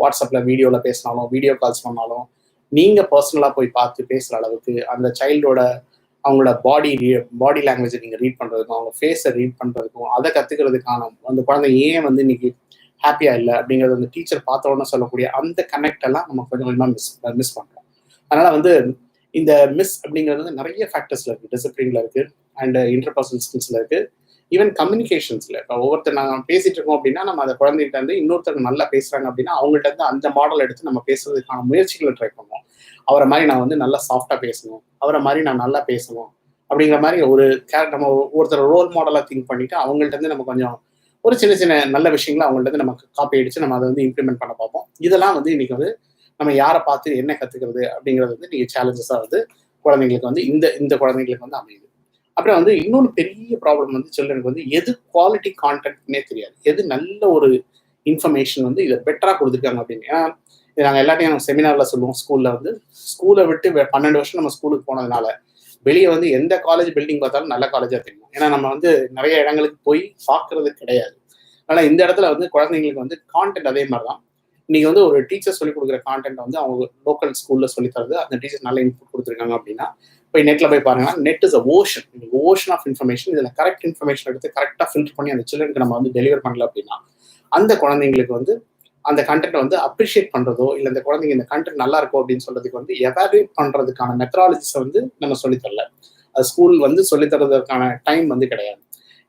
வாட்ஸ்அப்பில் வீடியோவில் பேசினாலும் வீடியோ கால்ஸ் பண்ணாலும் நீங்கள் பர்சனலாக போய் பார்த்து பேசுகிற அளவுக்கு அந்த சைல்டோட அவங்களோட பாடி லாங்குவேஜை நீங்கள் ரீட் பண்ணுறதுக்கும் அவங்க ஃபேஸை ரீட் பண்ணுறதுக்கும் அதை கற்றுக்கிறதுக்கான அந்த குழந்தை ஏன் வந்து இன்னைக்கு ஹாப்பியாக இல்லை அப்படிங்கிறது அந்த டீச்சர் பார்த்த உடனே சொல்லக்கூடிய அந்த கனெக்ட் எல்லாம் நம்ம கொஞ்சம் கொஞ்சமாக மிஸ் பண்ணுறோம். அதனால் வந்து இந்த மிஸ் அப்படிங்கிறது வந்து நிறைய ஃபேக்டர்ஸில் இருக்குது. டிசிப்ளினில் இருக்குது, அண்ட் இன்டர்பர்சனல் ஸ்கில்ஸில் இருக்குது, ஈவன் கம்யூனிகேஷன்ஸில். இப்போ ஒவ்வொருத்தர் நாங்கள் பேசிகிட்டு இருக்கோம் அப்படின்னா நம்ம அந்த குழந்தைகிட்ட வந்து இன்னொருத்தர் நல்லா பேசுகிறாங்க அப்படின்னா அவங்கள்ட்ட இருந்து அந்த மாடல் எடுத்து நம்ம பேசுறதுக்கான முயற்சிகளை ட்ரை பண்ணுவோம். அவரை மாதிரி நான் வந்து நல்லா சாஃப்டாக பேசணும், அவரை மாதிரி நான் நல்லா பேசணும் அப்படிங்கிற மாதிரி நம்ம ஒருத்தர் ரோல் மாடலாக திங்க் பண்ணிட்டு அவங்கள்ட்ட இருந்து நம்ம கொஞ்சம் ஒரு சின்ன சின்ன நல்ல விஷயங்களை அவங்கள்ட்ட இருந்து நமக்கு காப்பி அடிச்சு நம்ம அதை வந்து இம்ப்ளிமெண்ட் பண்ண பார்ப்போம். இதெல்லாம் வந்து இன்னைக்கு வந்து நம்ம யாரை பார்த்து என்ன கற்றுக்கிறது அப்படிங்கிறது வந்து நீங்கள் சேலஞ்சஸாக வந்து குழந்தைங்களுக்கு வந்து இந்த குழந்தைங்களுக்கு வந்து அமையுது. அப்புறம் வந்து இன்னொன்று பெரிய ப்ராப்ளம் வந்து சில்ட்ரனுக்கு வந்து எது குவாலிட்டி கான்டென்ட்னே தெரியாது, எது நல்ல ஒரு இன்ஃபர்மேஷன் வந்து இதை பெட்டராக கொடுத்துருக்காங்க அப்படின்னு. ஏன்னா நாங்கள் எல்லாத்தையும் நம்ம செமினாரில் சொல்லுவோம், ஸ்கூலை விட்டு 12 வருஷம் நம்ம ஸ்கூலுக்கு போனதுனால வெளியே வந்து எந்த காலேஜ் பில்டிங் பார்த்தாலும் நல்ல காலேஜாக தெரியும். ஏன்னா நம்ம வந்து நிறைய இடங்களுக்கு போய் பார்க்கறது கிடையாது. ஆனால் இந்த இடத்துல வந்து குழந்தைங்களுக்கு வந்து கான்டென்ட் அதே மாதிரி தான். இன்னைக்கு வந்து ஒரு டீச்சர் சொல்லிக் கொடுக்குற கான்டென்ட் வந்து அவங்க லோக்கல் ஸ்கூலில் சொல்லித்தரது, அந்த டீச்சர் நல்ல இன்புட் கொடுத்துருக்காங்க அப்படின்னா போய் நெட்டில் போய் பாருங்கன்னா net is ocean of information. இதில் கரெக்ட் இன்ஃபர்மேஷன் எடுத்து கரெக்டாக ஃபில்டர் பண்ணி அந்த சில்ட்ரனுக்கு நம்ம வந்து டெலிவர் பண்ணல அப்படின்னா அந்த குழந்தைங்களுக்கு வந்து அந்த கண்டென்ட் வந்து அப்ரிஷியேட் பண்ணுறதோ இல்லை இந்த குழந்தைங்க இந்த கண்டென்ட் நல்லா இருக்கும் அப்படின்னு சொல்றதுக்கு வந்து எவாலுவேட் பண்ணுறதுக்கான மெத்தடாலஜிஸை வந்து நம்ம சொல்லித்தரல. அது ஸ்கூல் வந்து சொல்லித்தரதுக்கான டைம் வந்து கிடையாது.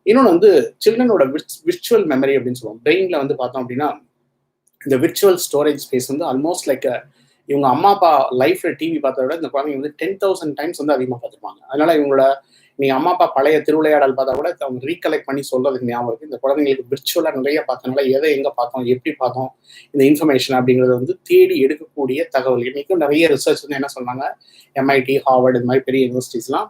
இன்னொன்று வந்து சில்ட்ரனோட விர்ச்சுவல் மெமரி அப்படின்னு சொல்லுவோம். பிரெயினில் வந்து பார்த்தோம் அப்படின்னா இந்த விர்ச்சுவல் ஸ்டோரேஜ் ஸ்பேஸ் வந்து ஆல்மோஸ்ட் லைக் இவங்க அம்மா அப்பா லைஃப்ல டிவி பார்த்தத விட இந்த குழந்தைங்க வந்து 10,000 டைம்ஸ் வந்து அதிகமாக பார்த்துருப்பாங்க. அதனால இவங்களோட நீங்க அம்மா அப்பா பழைய திருவிளையாடல் பார்த்தா கூட அவங்க ரீகலெக்ட் பண்ணி சொல்றதுக்கு ஞாபகம் இருக்கு. இந்த குழந்தைங்களுக்கு விர்ச்சுவலா நிறைய பார்த்தனால எதை எங்க பார்த்தோம், எப்படி பார்த்தோம், இந்த இன்ஃபர்மேஷன் அப்படிங்கிறத வந்து தேடி எடுக்கக்கூடிய தகவல். இன்னைக்கும் நிறைய ரிசர்ச் வந்து என்ன சொன்னாங்க, MIT, ஹார்வர்டு இந்த மாதிரி பெரிய யூனிவர்சிட்டிஸ்லாம்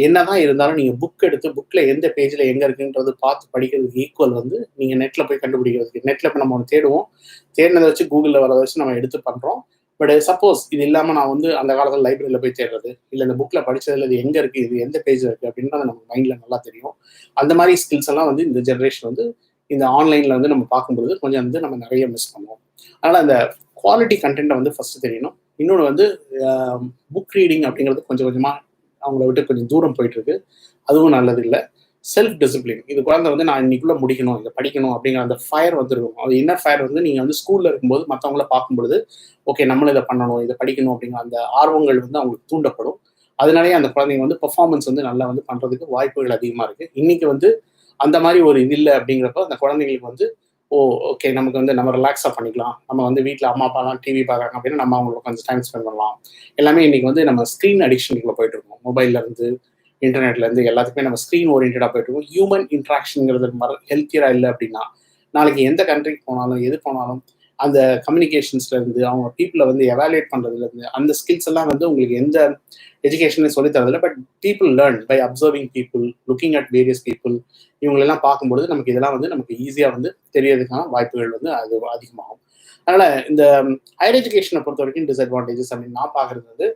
என்னதான் இருந்தாலும் நீங்க புக் எடுத்து புக்ல எந்த பேஜ்ல எங்க இருக்குன்றது பார்த்து படிக்கிறதுக்கு ஈக்குவல் வந்து நீங்க நெட்ல போய் கண்டுபிடிக்கிறதுக்கு. நெட்ல இப்போ நம்ம தேடுவோம், தேடினதை வச்சு கூகுளில் வரதை வச்சு நம்ம எடுத்து பண்றோம். பட் சப்போஸ் இது இல்லாம நான் வந்து அந்த காலத்துல லைப்ரரியில போய் தேடுறது இல்லை இந்த புக்ல படிச்சதுல இது எங்க இருக்கு, இது எந்த பேஜ்ல இருக்கு அப்படின்றது நம்ம மைண்ட்ல நல்லா தெரியும். அந்த மாதிரி ஸ்கில்ஸ் எல்லாம் வந்து இந்த ஜென்ரேஷன் வந்து இந்த ஆன்லைன்ல வந்து நம்ம பார்க்கும்போது கொஞ்சம் வந்து நம்ம நிறைய மிஸ் பண்ணுவோம். அதனால அந்த குவாலிட்டி கண்டென்ட்டை வந்து ஃபர்ஸ்ட் தெரியணும். இன்னொன்று வந்து புக் ரீடிங் அப்படிங்கிறது கொஞ்சம் கொஞ்சமா அவங்கள விட்டு கொஞ்சம் தூரம் போயிட்டு இருக்கு, அதுவும் நல்லது இல்லை. Self discipline. இது குழந்தை வந்து நான் இன்னைக்குள்ள முடிக்கணும், இதை படிக்கணும் அப்படிங்கிற அந்த ஃபயர் வந்துருக்கும். அது இன்னர் ஃபயர் வந்து நீங்கள் வந்து ஸ்கூலில் இருக்கும்போது மற்றவங்கள பார்க்கும்பொழுது ஓகே நம்மளும் இதை பண்ணணும், இதை படிக்கணும் அப்படிங்கிற அந்த ஆர்வங்கள் வந்து அவங்களுக்கு தூண்டப்படும். அதனாலேயே அந்த குழந்தைங்க வந்து பெர்ஃபார்மன்ஸ் வந்து நல்லா வந்து பண்ணுறதுக்கு வாய்ப்புகள் அதிகமாக இருக்குது. இன்னைக்கு வந்து அந்த மாதிரி ஒரு இது இல்லை அப்படிங்கிறப்ப அந்த குழந்தைங்களுக்கு வந்து ஓகே நமக்கு வந்து நம்ம ரிலாக்ஸாக பண்ணிக்கலாம், நம்ம வந்து வீட்டில் அம்மா அப்பாலாம் டிவி பார்க்குறாங்க அப்படின்னா நம்ம அவங்களுக்கு கொஞ்சம் டைம் ஸ்பெண்ட் பண்ணலாம். எல்லாமே இன்னைக்கு வந்து நம்ம ஸ்க்ரீன் அடிக்ஷனுக்குள்ள போயிட்டு இருக்கோம். மொபைல்ல இருந்து இன்டர்நெட்ல இருந்து எல்லாத்துக்குமே நம்ம ஸ்க்ரீன் ஓரியன்டாக போயிட்டு இருக்கோம். ஹியூமன் இன்ட்ராக்ஷனுங்கிறது ஹெல்த்தியரா இல்லை அப்படின்னா நாளைக்கு எந்த கண்ட்ரிக்கு போனாலும் எது போனாலும் அந்த கம்யூனிகேஷன்ஸ்ல இருந்து அவங்க பீப்புளை வந்து எவாலுவேட் பண்றதுல இருந்து அந்த ஸ்கில்ஸ் எல்லாம் வந்து உங்களுக்கு எந்த எஜுகேஷனே சொல்லி தரதில்லை. But people learn by observing people, looking at various people. இவங்களெல்லாம் பார்க்கும்பொழுது நமக்கு இதெல்லாம் வந்து நமக்கு ஈஸியாக வந்து தெரியறதுக்கான வாய்ப்புகள் வந்து அது அதிகமாகும். அதனால இந்த ஹையர் எஜுகேஷனை பொறுத்த வரைக்கும் டிஸ்அட்வான்டேஜஸ் அப்படின்னு நான் பார்க்கறது வந்து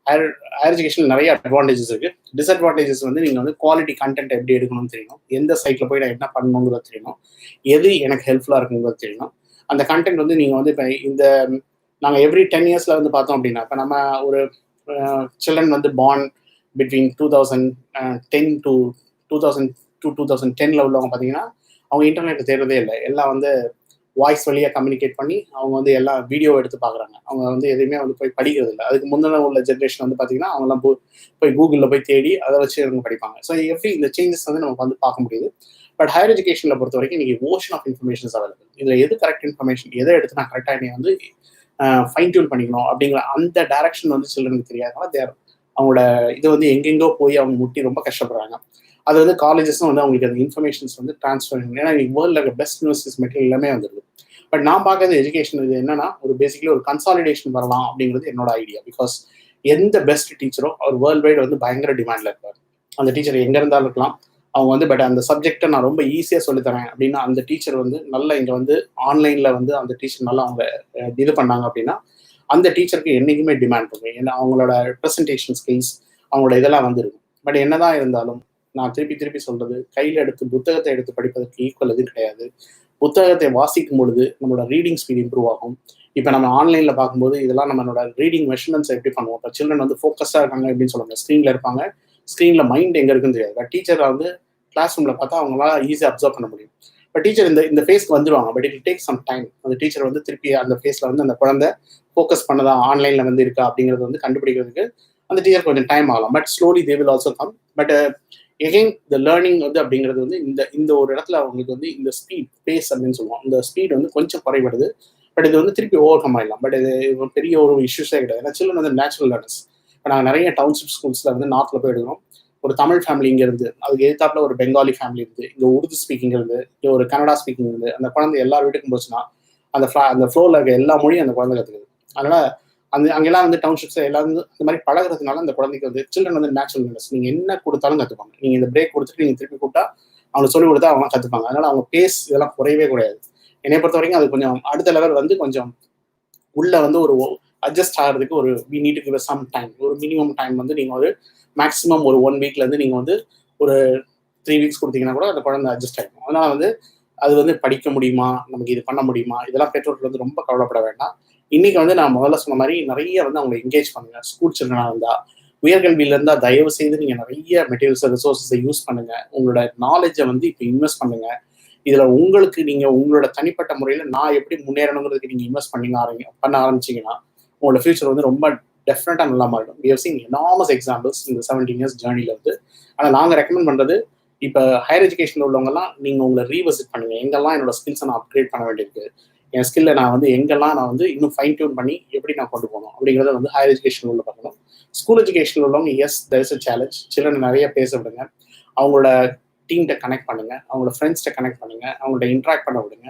ஹையர் எஜுகேஷன் நிறைய அட்வான்டேஜஸ் இருக்கு. டிஸ்அட்வான்டேஜஸ் வந்து நீங்க வந்து குவாலிட்டி கண்டென்ட் எப்படி எடுக்கணும்னு தெரியணும், எந்த சைட்ல போய் நான் என்ன பண்ணணுங்கிறது தெரியணும், எது எனக்கு ஹெல்ப்ஃபுல்லா இருக்குங்கிறது தெரியணும். அந்த கண்டென்ட் வந்து நீங்க வந்து இப்போ இந்த நாங்கள் எவ்ரி 10 இயர்ஸ்ல வந்து பார்த்தோம் அப்படின்னா இப்போ நம்ம ஒரு சில்ட்ரன் வந்து பார்ன் பிட்வீன் 2010 டு 2010 உள்ளவங்க பார்த்தீங்கன்னா அவங்க இன்டர்நெட் தேடுறதே இல்லை. எல்லாம் வந்து வாய்ஸ் வழியாக கம்யூனிகேட் பண்ணி அவங்க வந்து எல்லா வீடியோ எடுத்து பார்க்குறாங்க. அவங்க வந்து எதுவுமே வந்து போய் படிக்கிறது இல்லை. அதுக்கு முந்தின உள்ள ஜென்ரேஷன் வந்து பார்த்தீங்கன்னா அவங்களாம் போய் கூகுளில் போய் தேடி அதை வச்சு அவங்க படிப்பாங்க. ஸோ எப்படி இந்த சேஞ்சஸ் வந்து நமக்கு வந்து பார்க்க முடியுது. பட் ஹையர் எஜுகேஷனில் பொறுத்த வரைக்கும் இன்னைக்கு ஓஷன் ஆஃப் இன்ஃபர்மேஷன்ஸ் அவைலபிள். இதில் எது கரெக்ட் இன்ஃபர்மேஷன், எதை எடுத்து நான் கரெக்டாக என்னை வந்து ஃபைன் டியூன் பண்ணிக்கணும் அப்படிங்கிற அந்த டைரக்ஷன் வந்து சில்ட்ரனுக்கு தெரியாதனால அவங்களோட இது வந்து எங்கெங்கோ போய் அவங்க முட்டி ரொம்ப கஷ்டப்படுறாங்க. அது வந்து காலேஜஸும் வந்து அவங்களுக்கு அந்த இன்ஃபர்மேஷன்ஸ் வந்து ட்ரான்ஸ்ஃபர், ஏன்னா வேர்ல்டில் இருக்க பெஸ்ட் யூனிவர்சிட்டிஸ் மெட்டீரியல் எல்லாமே வந்துருது. பட் நான் பார்க்கறது எஜுகேஷன் இது என்னன்னா ஒரு பேசிக்கலி ஒரு கன்சாலிடேஷன் வரலாம் அப்படிங்கிறது என்னோட ஐடியா. பிகாஸ் எந்த பெஸ்ட் டீச்சரோ அவர் வேர்ல்டு வைடு வந்து பயங்கர டிமாண்ட்ல இருப்பார். அந்த டீச்சர் எங்க இருந்தாலும் இருக்கலாம். அவங்க வந்து பட் அந்த சப்ஜெக்டை நான் ரொம்ப ஈஸியாக சொல்லித்தரேன் அப்படின்னா அந்த டீச்சர் வந்து நல்லா இங்கே வந்து ஆன்லைனில் வந்து அந்த டீச்சர் நல்லா அவங்க இது பண்ணாங்க அப்படின்னா அந்த டீச்சருக்கு என்றைக்குமே டிமாண்ட் இருக்கும். ஏன்னா அவங்களோட ப்ரெசன்டேஷன் ஸ்கில்ஸ் அவங்களோட இதெல்லாம் வந்து இருக்கும். பட் என்னதான் இருந்தாலும் நான் திருப்பி சொல்றது, கையில் எடுத்து புத்தகத்தை எடுத்து படிப்பதற்கு ஈக்குவல் எதுவும் கிடையாது. புத்தகத்தை வாசிக்கும் பொழுது நம்மளோட ரீடிங் ஸ்பீட் இம்ப்ரூவ் ஆகும். இப்போ நம்ம ஆன்லைனில் பார்க்கும்போது இதெல்லாம் நம்மளோட ரீடிங் மெஷர்மெண்ட்ஸ் எப்படி பண்ணுவோம். இப்போ சில்ட்ரன் வந்து ஃபோக்கஸாக இருக்காங்க அப்படின்னு சொல்லுவாங்க, ஸ்க்ரீனில் இருப்பாங்க, ஸ்க்ரீனில் மைண்ட் எங்கே இருக்குன்னு தெரியாது. பட் டீச்சரை வந்து கிளாஸ் ரூமில் பார்த்தா அவங்களால ஈஸியாக அப்சர்வ் பண்ண முடியும். பட் டீச்சர் இந்த ஃபேஸ்க்கு வந்துடுவாங்க. But it take some time. அந்த டீச்சர் வந்து திருப்பி அந்த ஃபேஸில் வந்து அந்த குழந்தை ஃபோக்கஸ் பண்ணதா ஆன்லைனில் வந்து இருக்கா அப்படிங்கிறது வந்து கண்டுபிடிக்கிறதுக்கு அந்த டீச்சர் கொஞ்சம் டைம் ஆகலாம். But slowly they will also come. But again the learning வந்து அப்படிங்கிறது வந்து இந்த ஒரு இடத்துல அவங்களுக்கு வந்து இந்த ஸ்பீட் பேஸ் அப்படின்னு சொல்லுவோம். இந்த ஸ்பீட் வந்து கொஞ்சம் குறைபடுது. பட் இது வந்து திருப்பி ஓவர் கம் ஆயிடலாம். பட் இது பெரிய ஒரு இஷ்யூஸே கிடையாது. ஏன்னா சில்ட்ரன் வந்து நேச்சுரல் லேர்னர்ஸ். இப்போ நாங்கள் நிறைய டவுன்ஷிப் ஸ்கூல்ஸில் வந்து நார்த்தில் போய் எடுக்கிறோம். ஒரு தமிழ் ஃபேமிலி இங்கே இருந்து, அதுக்கு எதிர்த்தாப்புல ஒரு பெங்காலி ஃபேமிலி இருந்து, இங்கே உருது ஸ்பீக்கிங் இருந்து, இங்கே ஒரு கன்னடா ஸ்பீக்கிங் இருந்து, அந்த குழந்தை எல்லா வீட்டுக்கும் போச்சுன்னா அந்த ஃப்ளோவில் இருக்க எல்லா மொழியும் அந்த குழந்தை கற்றுக்குது. அதனால அங்கெல்லாம் வந்து டவுன்ஷிப்ஸ் எல்லாம் வந்து இந்த மாதிரி பழகிறதுனால அந்த குழந்தைக்கு வந்து சில்ட்ரன் வந்து நேச்சுரல் லேர்னர்ஸ். நீங்க என்ன கொடுத்தாலும் கற்றுப்பாங்க. நீங்க இந்த பிரேக் கொடுத்துட்டு நீங்க திருப்பி கூப்பிட்டா அவங்க சொல்லிக் கொடுத்தா அவங்க கற்றுப்பாங்க. அதனால அவங்க பேஸ் இதெல்லாம் குறையவே கூடாது. என்னை பொறுத்த வரைக்கும் அது கொஞ்சம் அடுத்த லெவல் வந்து கொஞ்சம் உள்ள வந்து ஒரு அட்ஜஸ்ட் ஆகிறதுக்கு ஒரு we need to give some time. ஒரு மினிமம் டைம் வந்து நீங்க ஒரு மேக்ஸிமம் ஒரு 1 வீக்ல இருந்து நீங்க வந்து ஒரு 3 வீக்ஸ் கொடுத்தீங்கன்னா கூட அந்த குழந்தை அட்ஜஸ்ட் ஆகிடும். அதனால வந்து அது வந்து படிக்க முடியுமா, நமக்கு இது பண்ண முடியுமா, இதெல்லாம் பெற்றோர்கள் வந்து ரொம்ப கவலைப்பட வேண்டாம். இன்னைக்கு வந்து நான் முதல்ல சொன்ன மாதிரி நிறைய வந்து அவங்க என்கேஜ் பண்ணுங்க. ஸ்கூல் சில்ட்ரனா இருந்தா, உயர்கல்வியில இருந்தா தயவு செய்து நீங்க நிறைய மெட்டீரியல்ஸ் ரிசோர்ஸஸை யூஸ் பண்ணுங்க. உங்களோட நாலேஜை வந்து இப்போ இன்வெஸ்ட் பண்ணுங்க. இதுல உங்களுக்கு நீங்க உங்களோட தனிப்பட்ட முறையில நான் எப்படி முன்னேறணுங்கிறதுக்கு நீங்க இன்வெஸ்ட் பண்ண ஆரம்பிச்சீங்கன்னா உங்களோட ஃபியூச்சர் வந்து ரொம்ப டெஃபினட்டா நல்லா மாறிடும். We have seen enormous examples இந்த 17 இயர்ஸ் ஜேர்னில வந்து. ஆனால் நாங்கள் ரெக்கமெண்ட் பண்றது இப்போ ஹையர் எஜுகேஷன்ல உள்ளவங்கலாம் நீங்க உங்களை ரீவிசிட் பண்ணுங்க. எங்கெல்லாம் என்னோட ஸ்கில்ஸை நான் அப்கிரேட் பண்ண வேண்டியிருக்கு, என் ஸ்கில்லை நான் வந்து எங்கெல்லாம் நான் வந்து இன்னும் ஃபைன் டியூன் பண்ணி எப்படி நான் கொண்டு போகணும் அப்படிங்கிறத வந்து ஹையர் எஜுகேஷன் உள்ள பார்க்கணும். ஸ்கூல் எஜுகேஷன் உள்ளவங்க yes there is a challenge. Children நிறைய பேச விடுங்க, அவங்களோட டீம்கிட்ட கனெக்ட் பண்ணுங்க, அவங்களோட ஃப்ரெண்ட்ஸ்கிட்ட கனெக்ட் பண்ணுங்க, அவங்கள்ட்ட இன்ட்ராக்ட் பண்ண விடுங்க.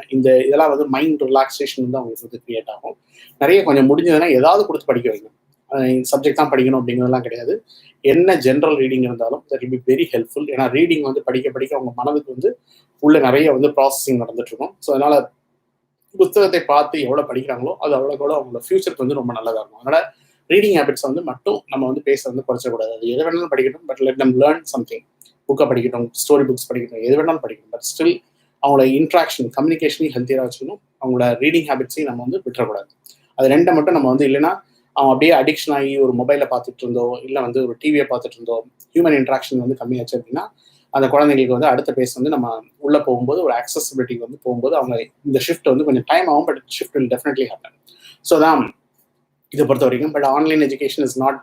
இதெல்லாம் வந்து மைண்ட் ரிலாக்ஸேஷன் வந்து அவங்களுக்கு வந்து கிரியேட் ஆகும். நிறைய கொஞ்சம் முடிஞ்சதுன்னா ஏதாவது கொடுத்து படிக்க வைங்க. சப்ஜெக்ட் தான் படிக்கணும் அப்படிங்கிறதுலாம் கிடையாது. என்ன ஜென்ரல் ரீடிங் இருந்தாலும் that will be very helpful. ஏன்னா ரீடிங் வந்து படிக்க அவங்க மனதுக்கு வந்து உள்ள நிறைய வந்து ப்ராசஸிங் நடந்துட்டு இருக்கும். ஸோ அதனால புத்தகத்தை பார்த்து எவ்வளோ படிக்கிறாங்களோ அது அவ்வளோக்கு அவங்களோட ஃபியூச்சருக்கு வந்து ரொம்ப நல்லதாக இருக்கும். அதனால ரீடிங் ஹேபிட்ஸ் வந்து மட்டும் நம்ம வந்து பேச வந்து குறைச்சக்கூடாது. அது எது வேணாலும் படிக்கட்டும், but let them learn something. புக்கை படிக்கட்டும், ஸ்டோரி புக்ஸ் படிக்கட்டும், எது வேணாலும் படிக்கணும். பட் ஸ்டில் அவங்களோட இன்ட்ராக்ஷன் கம்யூனிகேஷனையும் ஹெல்த்தியாக வச்சுக்கணும். அவங்களோட ரீடிங் ஹேபிட்ஸையும் நம்ம வந்து விட்டுறக்கூடாது. அது ரெண்டை மட்டும் நம்ம வந்து இல்லைன்னா அவன் அப்படியே அடிக்ஷன் ஆகி ஒரு மொபைலை பார்த்துட்டு இருந்தோ இல்லை வந்து ஒரு டிவியை பார்த்துட்டு இருந்தோ ஹியூமன் இன்ட்ராக்ஷன் வந்து கம்மியாச்சு அப்படின்னா அந்த குழந்தைங்களுக்கு வந்து அடுத்த பேஸ் வந்து நம்ம உள்ளே போகும்போது ஒரு அக்சசிபிலிட்டி வந்து போகும்போது அவங்க இந்த ஷிஃப்ட் வந்து கொஞ்சம் டைம் ஆகும், but shift will definitely happen. So தான் இதை பொறுத்த வரைக்கும். But online education is not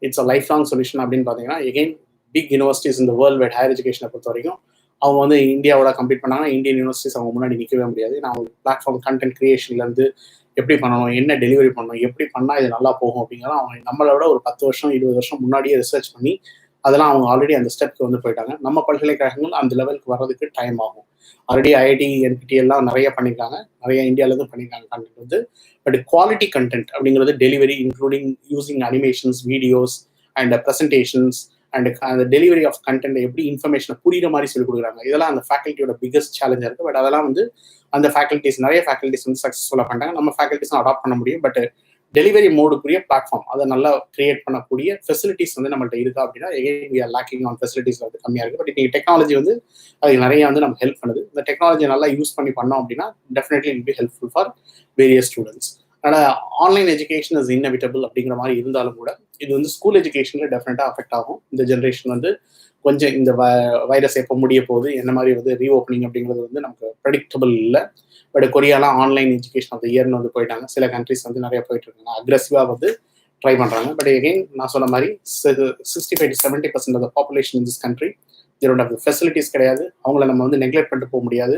it's a life long solution அப்படின்னு பார்த்தீங்கன்னா, எகெயின் பிக் யூனிவர்சிட்டிஸ் இந்த வேர்ல்டு வைட் ஹையர் எஜுகேஷனை பொறுத்த வரைக்கும் அவங்க வந்து இந்தியாவோட கம்ப்ளீட் பண்ணாங்கன்னா இந்தியன் யூனிவர்சிட்டிஸ் அவங்க முன்னாடி நிற்கவே முடியாது. நான் அவங்க பிளாட்ஃபார்ம் கண்டென்ட் கிரியேஷன்லேருந்து எப்படி பண்ணணும், என்ன டெலிவரி பண்ணணும், எப்படி பண்ணால் இது நல்லா போகும் அப்படிங்கிறத அவங்க நம்மளோட ஒரு 10 வருஷம் 20 வருஷம் முன்னாடியே ரிசர்ச் பண்ணி அதெல்லாம் அவங்க ஆல்ரெடி அந்த ஸ்டெப்க்கு வந்து போயிட்டாங்க. நம்ம பல்கலைக்கழகங்கள் அந்த லெவலுக்கு வர்றதுக்கு டைம் ஆகும். ஆல்ரெடி ஐஐடி என்பிடி எல்லாம் நிறைய பண்ணியிருக்காங்க, நிறைய இந்தியாவிலேருந்து பண்ணியிருக்காங்க கண்டென்ட் வந்து. பட் குவாலிட்டி கண்டென்ட் அப்படிங்கிறது delivery including using animations, videos and presentations and அந்த டெலிவரி ஆஃப் கண்டென்ட் எப்படி இன்ஃபர்மேஷனை புரியுற மாதிரி சொல்லிக் கொடுக்குறாங்க. இதெல்லாம் அந்த ஃபேக்கல்ட்டியோட பிகஸ்ட் சேலஞ்சாக இருக்குது. பட் அதெல்லாம் வந்து அந்த ஃபேக்கல்ட்டிஸ் நிறைய ஃபேக்கல்ட்டிஸ் வந்து சக்ஸஸ்ஃபுல்லாக பண்ணிட்டாங்க. நம்ம ஃபேக்கல்ட்டிஸும் அடாப்ட் பண்ண முடியும். பட் டெலிவரி மோடுக்குரிய பிளாட்ஃபார்ம் அதை நல்லா கிரியேட் பண்ணக்கூடிய ஃபெசிலிட்டிஸ் வந்து நம்மள்ட்ட இருக்கா அப்படின்னா again we are lacking on facilities வந்து கம்மியாக இருக்குது. பட் இன்னைக்கு டெக்னாலஜி வந்து அதுக்கு நிறைய வந்து நம்ம ஹெல்ப் பண்ணுது. இந்த டெக்னாலஜி நல்லா யூஸ் பண்ணி பண்ணோம் அப்படின்னா definitely it be helpful for various students. அதனால் ஆன்லைன் எஜுகேஷன் இஸ் இன்னெவிட்டபிள் அப்படிங்கிற மாதிரி இருந்தாலும் கூட இது வந்து ஸ்கூல் எஜுகேஷனில் டெஃபினட்டாக அஃபெக்ட் ஆகும். இந்த ஜென்ரேஷன் வந்து கொஞ்சம் இந்த வைரஸ் எப்போ முடிய போகுது, என்ன மாதிரி வந்து ரீஓப்பனிங் அப்படிங்கிறது வந்து நமக்கு ப்ரெடிக்டபிள் இல்லை. பட் கொரியாலாம் ஆன்லைன் எஜுகேஷன் ஆஃப் த இயர்னு வந்து போயிட்டாங்க. சில கண்ட்ரிஸ் வந்து நிறைய போயிட்டு இருக்காங்க, அக்ரெசிவாக வந்து ட்ரை பண்ணுறாங்க. பட் எகெயின் நான் சொன்ன மாதிரி 65 to 70% of the population in this country இதோட ஃபெசிலிட்டிஸ் கிடையாது. அவங்கள நம்ம வந்து நெக்லெக்ட் பண்ணிட்டு போக முடியாது.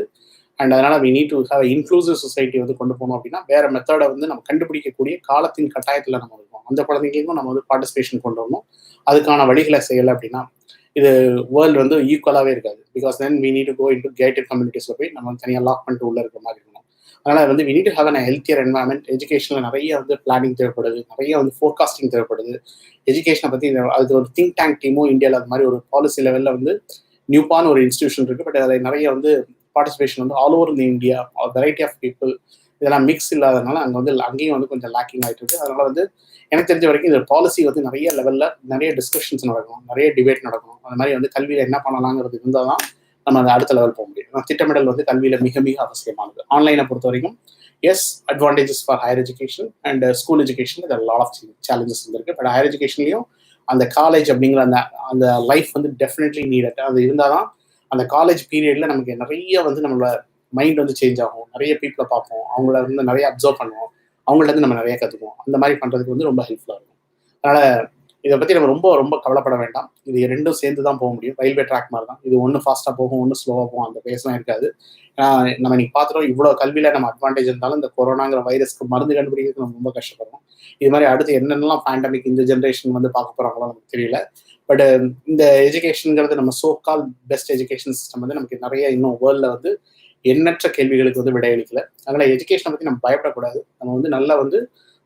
அண்ட் அதனால் we need to have inclusive society வந்து கொண்டு போகணும் அப்படின்னா வேறு மெத்தடை வந்து நம்ம கண்டுபிடிக்கக்கூடிய காலத்தின் கட்டாயத்தில் நம்ம இருக்கோம். அந்த குழந்தைங்களுக்கும் நம்ம வந்து பார்ட்டிசிபேஷன் கொண்டு வரணும். அதுக்கான வழிகளை செய்யலை அப்படின்னா இது வேர்ல்டு வந்து ஈக்குவலாகவே இருக்காது. Because then we need to go into gated கம்யூனிட்டிஸில் போய் நம்ம தனியாக லாக் பண்ணிட்டு உள்ள இருக்கிற மாதிரி இருக்கணும். அதனால் வந்து we need to have an healthier environment. எஜுகேஷனில் நிறைய வந்து பிளானிங் தேவைப்படுது, நிறைய வந்து ஃபோர்காஸ்டிங் தேவைப்படுது. எஜுகேஷனை பற்றி அதுக்கு ஒரு திங்க் டேங்க் டீமும் இந்தியாவில் அது மாதிரி ஒரு பாலிசி லெவலில் வந்து நியூப்பான ஒரு இன்ஸ்டியூஷன் இருக்குது. பட் அதில் நிறைய வந்து பார்ட்டிசிபேஷன் வந்து ஆல் ஓவர் இந்த இந்தியா வெரைட்டி ஆஃப் பீப்புள் இதெல்லாம் மிக்ஸ் இல்லாதனால அங்கே வந்து அங்கேயும் வந்து கொஞ்சம் லேக்கிங் ஆகிட்டு இருக்குது. அதனால் வந்து எனக்கு தெரிஞ்ச வரைக்கும் இந்த பாலிசி வந்து நிறைய லெவலில் நிறைய டிஸ்கஷன்ஸ் நடக்கணும், நிறைய டிபேட் நடக்கணும். அந்த மாதிரி வந்து கல்வியில் என்ன பண்ணலாங்கிறது இருந்தால் தான் நம்ம அந்த அடுத்த லெவல் போக முடியும். திட்டமிடல் வந்து கல்வியில் மிக மிக அவசியமானது. ஆன்லைனை பொறுத்த வரைக்கும் yes advantages for higher education and school education இது லாட் ஆஃப் சேலஞ்சஸ் இருக்குது. பட் ஹையர் எஜுகேஷன்லையும் அந்த காலேஜ் அப்படிங்கிற அந்த லைஃப் வந்து டெஃபினெட்லி நீடட். அது இருந்தால் தான் அந்த காலேஜ் பீரியடில் நமக்கு நிறைய வந்து நம்மளோட மைண்ட் வந்து சேஞ்ச் ஆகும், நிறைய பீப்புளை பார்ப்போம், அவங்கள வந்து நிறைய அப்சர்வ் பண்ணுவோம், அவங்கள்ட்ட நம்ம நிறைய கற்றுக்குவோம். அந்த மாதிரி பண்ணுறதுக்கு வந்து ரொம்ப ஹெல்ப்ஃபுல்லாக இருக்கும். அதனால் இதை பற்றி நம்ம ரொம்ப ரொம்ப கவலைப்பட வேண்டாம். இது ரெண்டும் சேர்ந்து தான் போக முடியும். ரயில்வே ட்ராக் மாதிரி தான். இது ஒன்று ஃபாஸ்ட்டாக போகும், ஒன்று ஸ்லோவாக போகும். அந்த பேஸ்லாம் இருக்காது. நம்ம இன்னைக்கு பார்த்துட்டோம் இவ்வளோ கல்வியில் நம்ம அட்வான்டேஜ் இருந்தாலும் இந்த கொரோனாங்கிற வைரஸ்க்கு மருந்து கண்டுபிடிக்கிறது நம்ம ரொம்ப கஷ்டப்படுறோம். இது மாதிரி அடுத்து என்னென்னலாம் பேண்டமிக் இந்த ஜென்ரேஷன் வந்து பார்க்க போகிறாங்களோ நமக்கு தெரியல. பட் இந்த எஜுகேஷனுங்கிறது நம்ம சோ கால் பெஸ்ட் எஜுகேஷன் சிஸ்டம் வந்து நமக்கு நிறைய இன்னும் வேர்ல்டில் வந்து எண்ணற்ற கேள்விகளுக்கு வந்து விடையளிக்கல. அதனால் எஜுகேஷனை பற்றி நம்ம பயப்படக்கூடாது. நம்ம வந்து நல்லா வந்து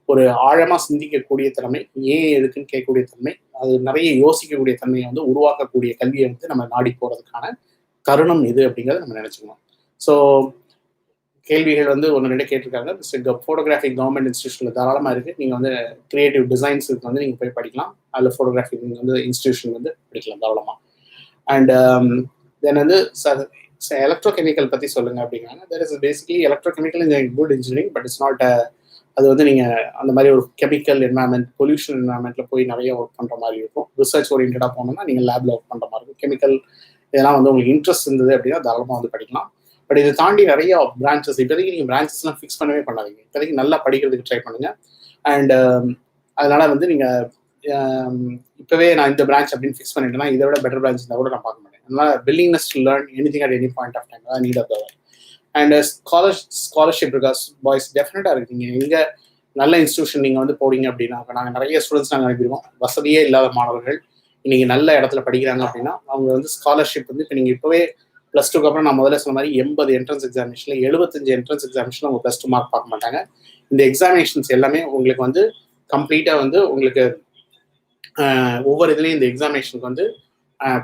ஒரு ஆழமாக சிந்திக்கக்கூடிய திறமை, ஏன் எதுக்குன்னு கேட்கக்கூடிய தன்மை, அது நிறைய யோசிக்கக்கூடிய தன்மையை வந்து உருவாக்கக்கூடிய கல்வியை வந்து நம்ம நாடி போகிறதுக்கான தருணம் இது அப்படிங்கிறத நம்ம நினச்சிக்கணும். ஸோ கேள்விகள் வந்து ஒன்று ரெண்டு கேட்டிருக்காங்க. ஃபோட்டோகிராஃபிக் கவர்மெண்ட் இன்ஸ்டியூஷனில் தாராளமாக இருக்குது. நீங்கள் வந்து கிரியேட்டிவ் டிசைன்ஸுக்கு வந்து நீங்கள் போய் படிக்கலாம். அதில் ஃபோட்டோகிராஃபிக் வந்து இன்ஸ்டியூஷன் வந்து படிக்கலாம் தாராளமாக. அண்ட் தென் வந்து எலக்ட்ரோகெமிக்கல் பற்றி சொல்லுங்கள் அப்படிங்கிறாங்க. There is basically electrochemical is good engineering, but it's not அது வந்து நீங்கள் அந்த மாதிரி ஒரு கெமிக்கல் என்வாயன்மெண்ட், பொல்யூஷன் என்வாயன்மெண்ட்டில் போய் நிறைய ஒர்க் பண்ணுற மாதிரி இருக்கும். ரிசர்ச் ஓரியன்டாக போனோம்னா நீங்கள் லேபில் ஒர்க் பண்ணுற மாதிரி இருக்கும். கெமிக்கல் இதெல்லாம் வந்து உங்களுக்கு இன்ட்ரெஸ்ட் இருந்தது அப்படின்னா தாராளமாக வந்து படிக்கலாம். பட் இதை தாண்டி நிறைய பிரான்ச்சஸ் இப்போதைக்கு நீங்கள் பிரான்ச்சஸ்லாம் ஃபிக்ஸ் பண்ணவே பண்ணாதீங்க. இப்போதைக்கு நல்லா படிக்கிறதுக்கு ட்ரை பண்ணுங்கள். அண்ட் அதனால் வந்து நீங்கள் இப்போவே நான் இந்த பிரான்ச் அப்படின்னு ஃபிக்ஸ் பண்ணிட்டேன்னா இதை விட பெட்டர் பிரான்ச் இருந்தால் கூட நான் பார்க்க மாட்டேன். அதனால் willingness to learn anything at any point of time அதான் need of the world. And scholarship இருக்கா பாய்ஸ் டெஃபினட்டாக இருக்குது. நீங்கள் எங்கே நல்ல இன்ஸ்டியூஷன் நீங்கள் வந்து போடுங்க அப்படின்னா நாங்கள் நிறைய ஸ்டூடெண்ட்ஸ் நாங்கள் அனுப்பிடுவோம். வசதியே இல்லாத மாணவர்கள் இன்றைக்கி நல்ல இடத்துல படிக்கிறாங்க அப்படின்னா அவங்க வந்து ஸ்காலர்ஷிப் வந்து இப்போ நீங்கள் இப்போவே +2க்கு அப்புறம் நான் முதல்ல சொன்ன மாதிரி 80 என்ட்ரன்ஸ் எக்ஸாமினேஷனில் 75 என்ட்ரன்ஸ் எக்ஸாமினேஷன் அவங்க +2 மார்க் பார்க்க மாட்டாங்க. இந்த எக்ஸாமினேஷன்ஸ் எல்லாமே உங்களுக்கு வந்து கம்ப்ளீட்டாக வந்து உங்களுக்கு ஒவ்வொரு இதுலேயும் இந்த எக்ஸாமினேஷனுக்கு வந்து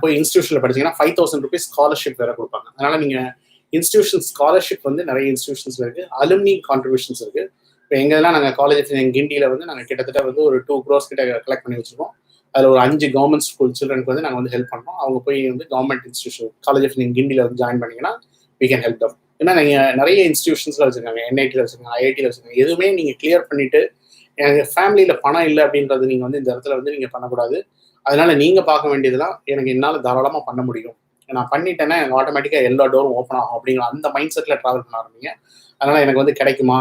போய் இன்ஸ்டியூஷனில் படிச்சிங்கன்னா 5000 rupees ஸ்காலர்ஷிப் வேறு கொடுப்பாங்க. அதனால் நீங்கள் இன்ஸ்டியூஷன் ஸ்காலர்ஷிப் வந்து நிறைய இன்ஸ்டியூஷன்ஸில் இருக்குது. அலுமினி கான்ட்ரிபியூஷன்ஸ் இருக்குது. இப்போ எங்கெல்லாம் நாங்கள் காலேஜ் கிண்டியில் வந்து நாங்கள் கிட்டத்தட்ட வந்து ஒரு 2 crores கிட்ட கலெக்ட் பண்ணி வச்சுருக்கோம். அதில் ஒரு 5 கவர்மெண்ட் ஸ்கூல் சில்ட்ரனுக்கு வந்து நாங்கள் வந்து ஹெல்ப் பண்ணோம். அவங்க போய் வந்து கவர்மெண்ட் இன்ஸ்டியூஷன் காலேஜ் ஆஃப் கிண்டியில் வந்து ஜாயின் பண்ணிங்கன்னா வி கேன் ஹெல்ப் தம். ஏன்னா நீங்கள் நிறைய இன்ஸ்டியூஷன்ஸில் வச்சுருக்காங்க, என்ஐடியில் வச்சுருக்காங்க, ஐஐடியில் வச்சுருக்காங்க. எதுவுமே நீங்கள் கிளியர் பண்ணிவிட்டு எனக்கு ஃபேமிலியில் பணம் இல்லை அப்படின்றது நீங்கள் வந்து இந்த இடத்துல வந்து நீங்கள் பண்ணக்கூடாது. அதனால் நீங்கள் பார்க்க வேண்டியதுலாம் எனக்கு என்னால் தாராளமாக பண்ண முடியும், நான் பண்ணிட்டேன்னா எனக்கு ஆட்டோமேட்டிக்காக எல்லா டோரும் ஓப்பன் ஆகும் அப்படிங்கிற அந்த மைண்ட் செட்டில் ட்ராவல் பண்ண ஆரம்பிங்க. அதனால் எனக்கு வந்து கிடைக்குமா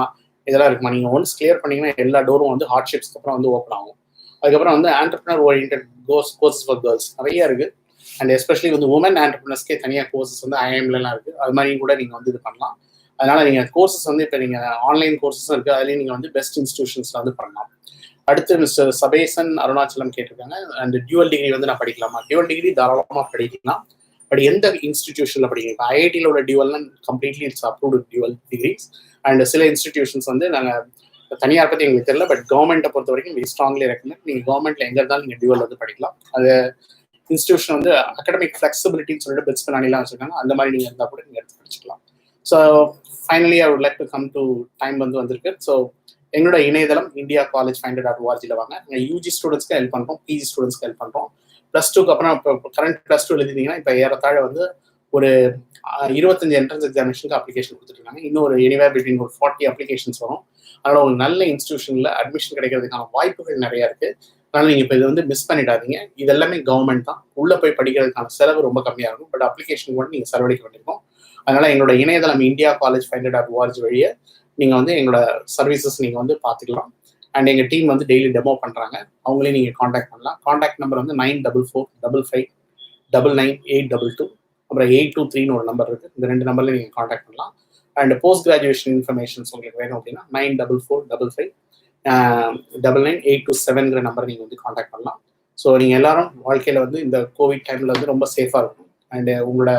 இதெல்லாம் இருக்குமா, நீங்கள் ஒன்ஸ் கிளியர் பண்ணிங்கன்னா எல்லா டோரும் வந்து ஹார்ட்ஷிப்ஸ்க்கு அப்புறம் வந்து ஓப்பன் ஆகும். அதுக்கப்புறம் வந்து entrepreneur oriented courses for girls நிறைய இருக்குது. அண்ட் எஸ்பெஷலி வந்து உமன் ஆண்டர்பிரினர்ஸ்க்கே தனியாக கோர்சஸ் வந்து ஐஎம்லாம் இருக்குது. அது மாதிரி கூட நீங்கள் வந்து இது பண்ணலாம். அதனால் நீங்கள் கோர்சஸ் வந்து இப்போ நீங்கள் ஆன்லைன் கோர்சஸும் இருக்குது, அதுலேயும் நீங்கள் வந்து பெஸ்ட் இன்ஸ்டிடியூஷன்ஸில் வந்து பண்ணலாம். அடுத்து மிஸ்டர் சபேசன் அருணாச்சலம் கேட்டிருக்காங்க, அண்ட் டியூவல் டிகிரி வந்து நான் படிக்கலாமா? டியூவல் டிகிரி தாராளமாக படிக்கலாம். பட் எந்த இன்ஸ்டிடியூஷனில் படிக்கிறீங்க? இப்போ ஐஐடியில் உள்ள டியூவல்னால் completely it's approved dual degrees. And சில இன்ஸ்டிடியூஷன்ஸ் வந்து நாங்கள் தனியார் பற்றி எங்களுக்கு தெரியல, பட் கவர்மெண்ட்டை பொறுத்த வரைக்கும் வி ஸ்ட்ராங்லி ரெக்கமெண்ட் நீங்கள் கவர்மெண்ட்டில் எங்கே இருந்தாலும் நீங்கள் டியூவல் வந்து படிக்கலாம். அது இன்ஸ்டிடியூஷன் வந்து அகடமிக் ஃப்ளெக்சிபிலிட்டின்னு சொல்லிட்டு பெட்ஸ் பிளானிலாம் வச்சுருக்காங்க. அந்த மாதிரி நீங்கள் இருந்தால் கூட நீங்கள் எடுத்து படிச்சுக்கலாம். So finally I would like to come to time வந்து வந்திருக்கு. ஸோ எங்களோட இணையதளம் indiacollegefinder.org வாங்க. நீங்கள் யூஜி ஸ்டூடெண்ட்ஸ்க்கு ஹெல்ப் பண்ணுறோம், பிஜி ஸ்டூடெண்ட்ஸ்க்கு ஹெல்ப் பண்ணுறோம். +2க்கு அப்புறம் இப்போ கரண்ட் +2 எழுதிட்டீங்கன்னா இப்போ ஏறத்தாழ வந்து ஒரு 25 என்ட்ரன்ஸ் எக்ஸாமினேஷனுக்கு அப்ளிகேஷன் கொடுத்துருக்காங்க. இன்னும் ஒரு எனிவே பிட்வீன் ஒரு 40 அப்ளிகேஷன்ஸ் வரும். அதனால் ஒரு நல்ல இன்ஸ்டியூஷனில் அட்மிஷன் கிடைக்கிறதுக்கான வாய்ப்புகள் நிறையா இருக்குது. அதனால் நீங்கள் இப்போ இது வந்து மிஸ் பண்ணிடாதீங்க. இது எல்லாமே கவர்மெண்ட் தான். உள்ளே போய் படிக்கிறதுக்கான செலவு ரொம்ப கம்மியாக இருக்கும், பட் அப்ளிகேஷன் கூட நீங்கள் செலவழிக்க வேண்டியிருக்கும். அதனால் எங்களோட இணையதளம் indiacollegefinder.org வழியை நீங்கள் வந்து எங்களோட சர்வீசஸ் நீங்கள் வந்து பார்த்துக்கலாம். அண்ட் எங்கள் டீம் வந்து டெய்லி டெமோ பண்ணுறாங்க, அவங்களையும் நீங்கள் காண்டாக்ட் பண்ணலாம். காண்டாக்ட் நம்பர் வந்து 9445599822, அப்புறம் 823 ஒரு நம்பர் இருக்குது. இந்த 2 நம்பர்ல நீங்கள் காண்டாக்ட் பண்ணலாம். அண்ட் போஸ்ட் கிராஜுவேஷன் இன்ஃபர்மேஷன்ஸ் உங்களுக்கு வேணும் அப்படின்னா 9445599827 நம்பரை நீங்கள் வந்து காண்டாக்ட் பண்ணலாம். ஸோ நீங்கள் எல்லாரும் வாழ்க்கையில் வந்து இந்த கோவிட் டைமில் வந்து ரொம்ப சேஃபாக இருக்கணும். அண்டு உங்களோட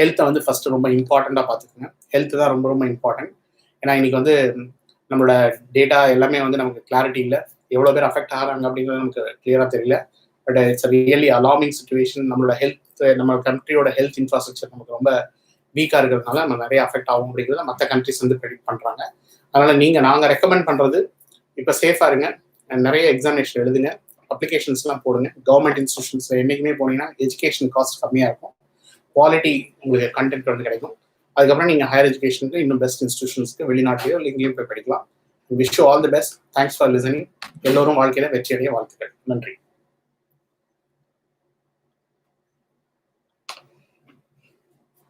ஹெல்த்தை வந்து ஃபஸ்ட்டு ரொம்ப இம்பார்ட்டண்ட்டாக பார்த்துக்கோங்க. ஹெல்த்து தான் ரொம்ப ரொம்ப இம்பார்ட்டன்ட். ஏன்னா இன்னைக்கு வந்து நம்மளோட டேட்டா எல்லாமே வந்து நமக்கு கிளாரிட்டி இல்லை, எவ்வளோ பேர் அஃபெக்ட் ஆகிறாங்க அப்படிங்கிறது நமக்கு கிளியராக தெரியல. But it's really alarming situation. நம்மளோட ஹெல்த், நம்ம கண்ட்ரியோட ஹெல்த் இன்ஃப்ராஸ்ட்ரக்சர் நமக்கு ரொம்ப வீக்காக இருக்கிறதுனால நம்ம நிறைய அஃபெக்ட் ஆகும் அப்படிங்கிறத மற்ற கண்ட்ரிஸ் வந்து ப்ரெடிக்ட் பண்ணுறாங்க. அதனால் நாங்கள் ரெக்கமெண்ட் பண்ணுறது இப்போ சேஃபாக இருங்க, நிறைய எக்ஸாமினேஷன் எழுதுங்க, அப்ளிகேஷன்ஸ்லாம் போடுங்க. கவர்மெண்ட் இன்ஸ்டியூஷன்ஸ் என்றைக்குமே போனீங்கன்னா எஜுகேஷன் காஸ்ட் கம்மியாக இருக்கும், குவாலிட்டி உங்களுக்கு கண்டென்ட் வந்து கிடைக்கும். அதுக்கப்புறம் நீங்கள் ஹையர் எஜுகேஷனுக்கு இன்னும் பெஸ்ட் இன்ஸ்டியூஷன்ஸ்க்கு வெளிநாட்டிலையோ இங்கேயும் போய் படிக்கலாம். Wish you all the best. Thanks for listening. எல்லோரும் வாழ்க்கையில் வெற்றியடைய வாழ்த்துக்கள். நன்றி.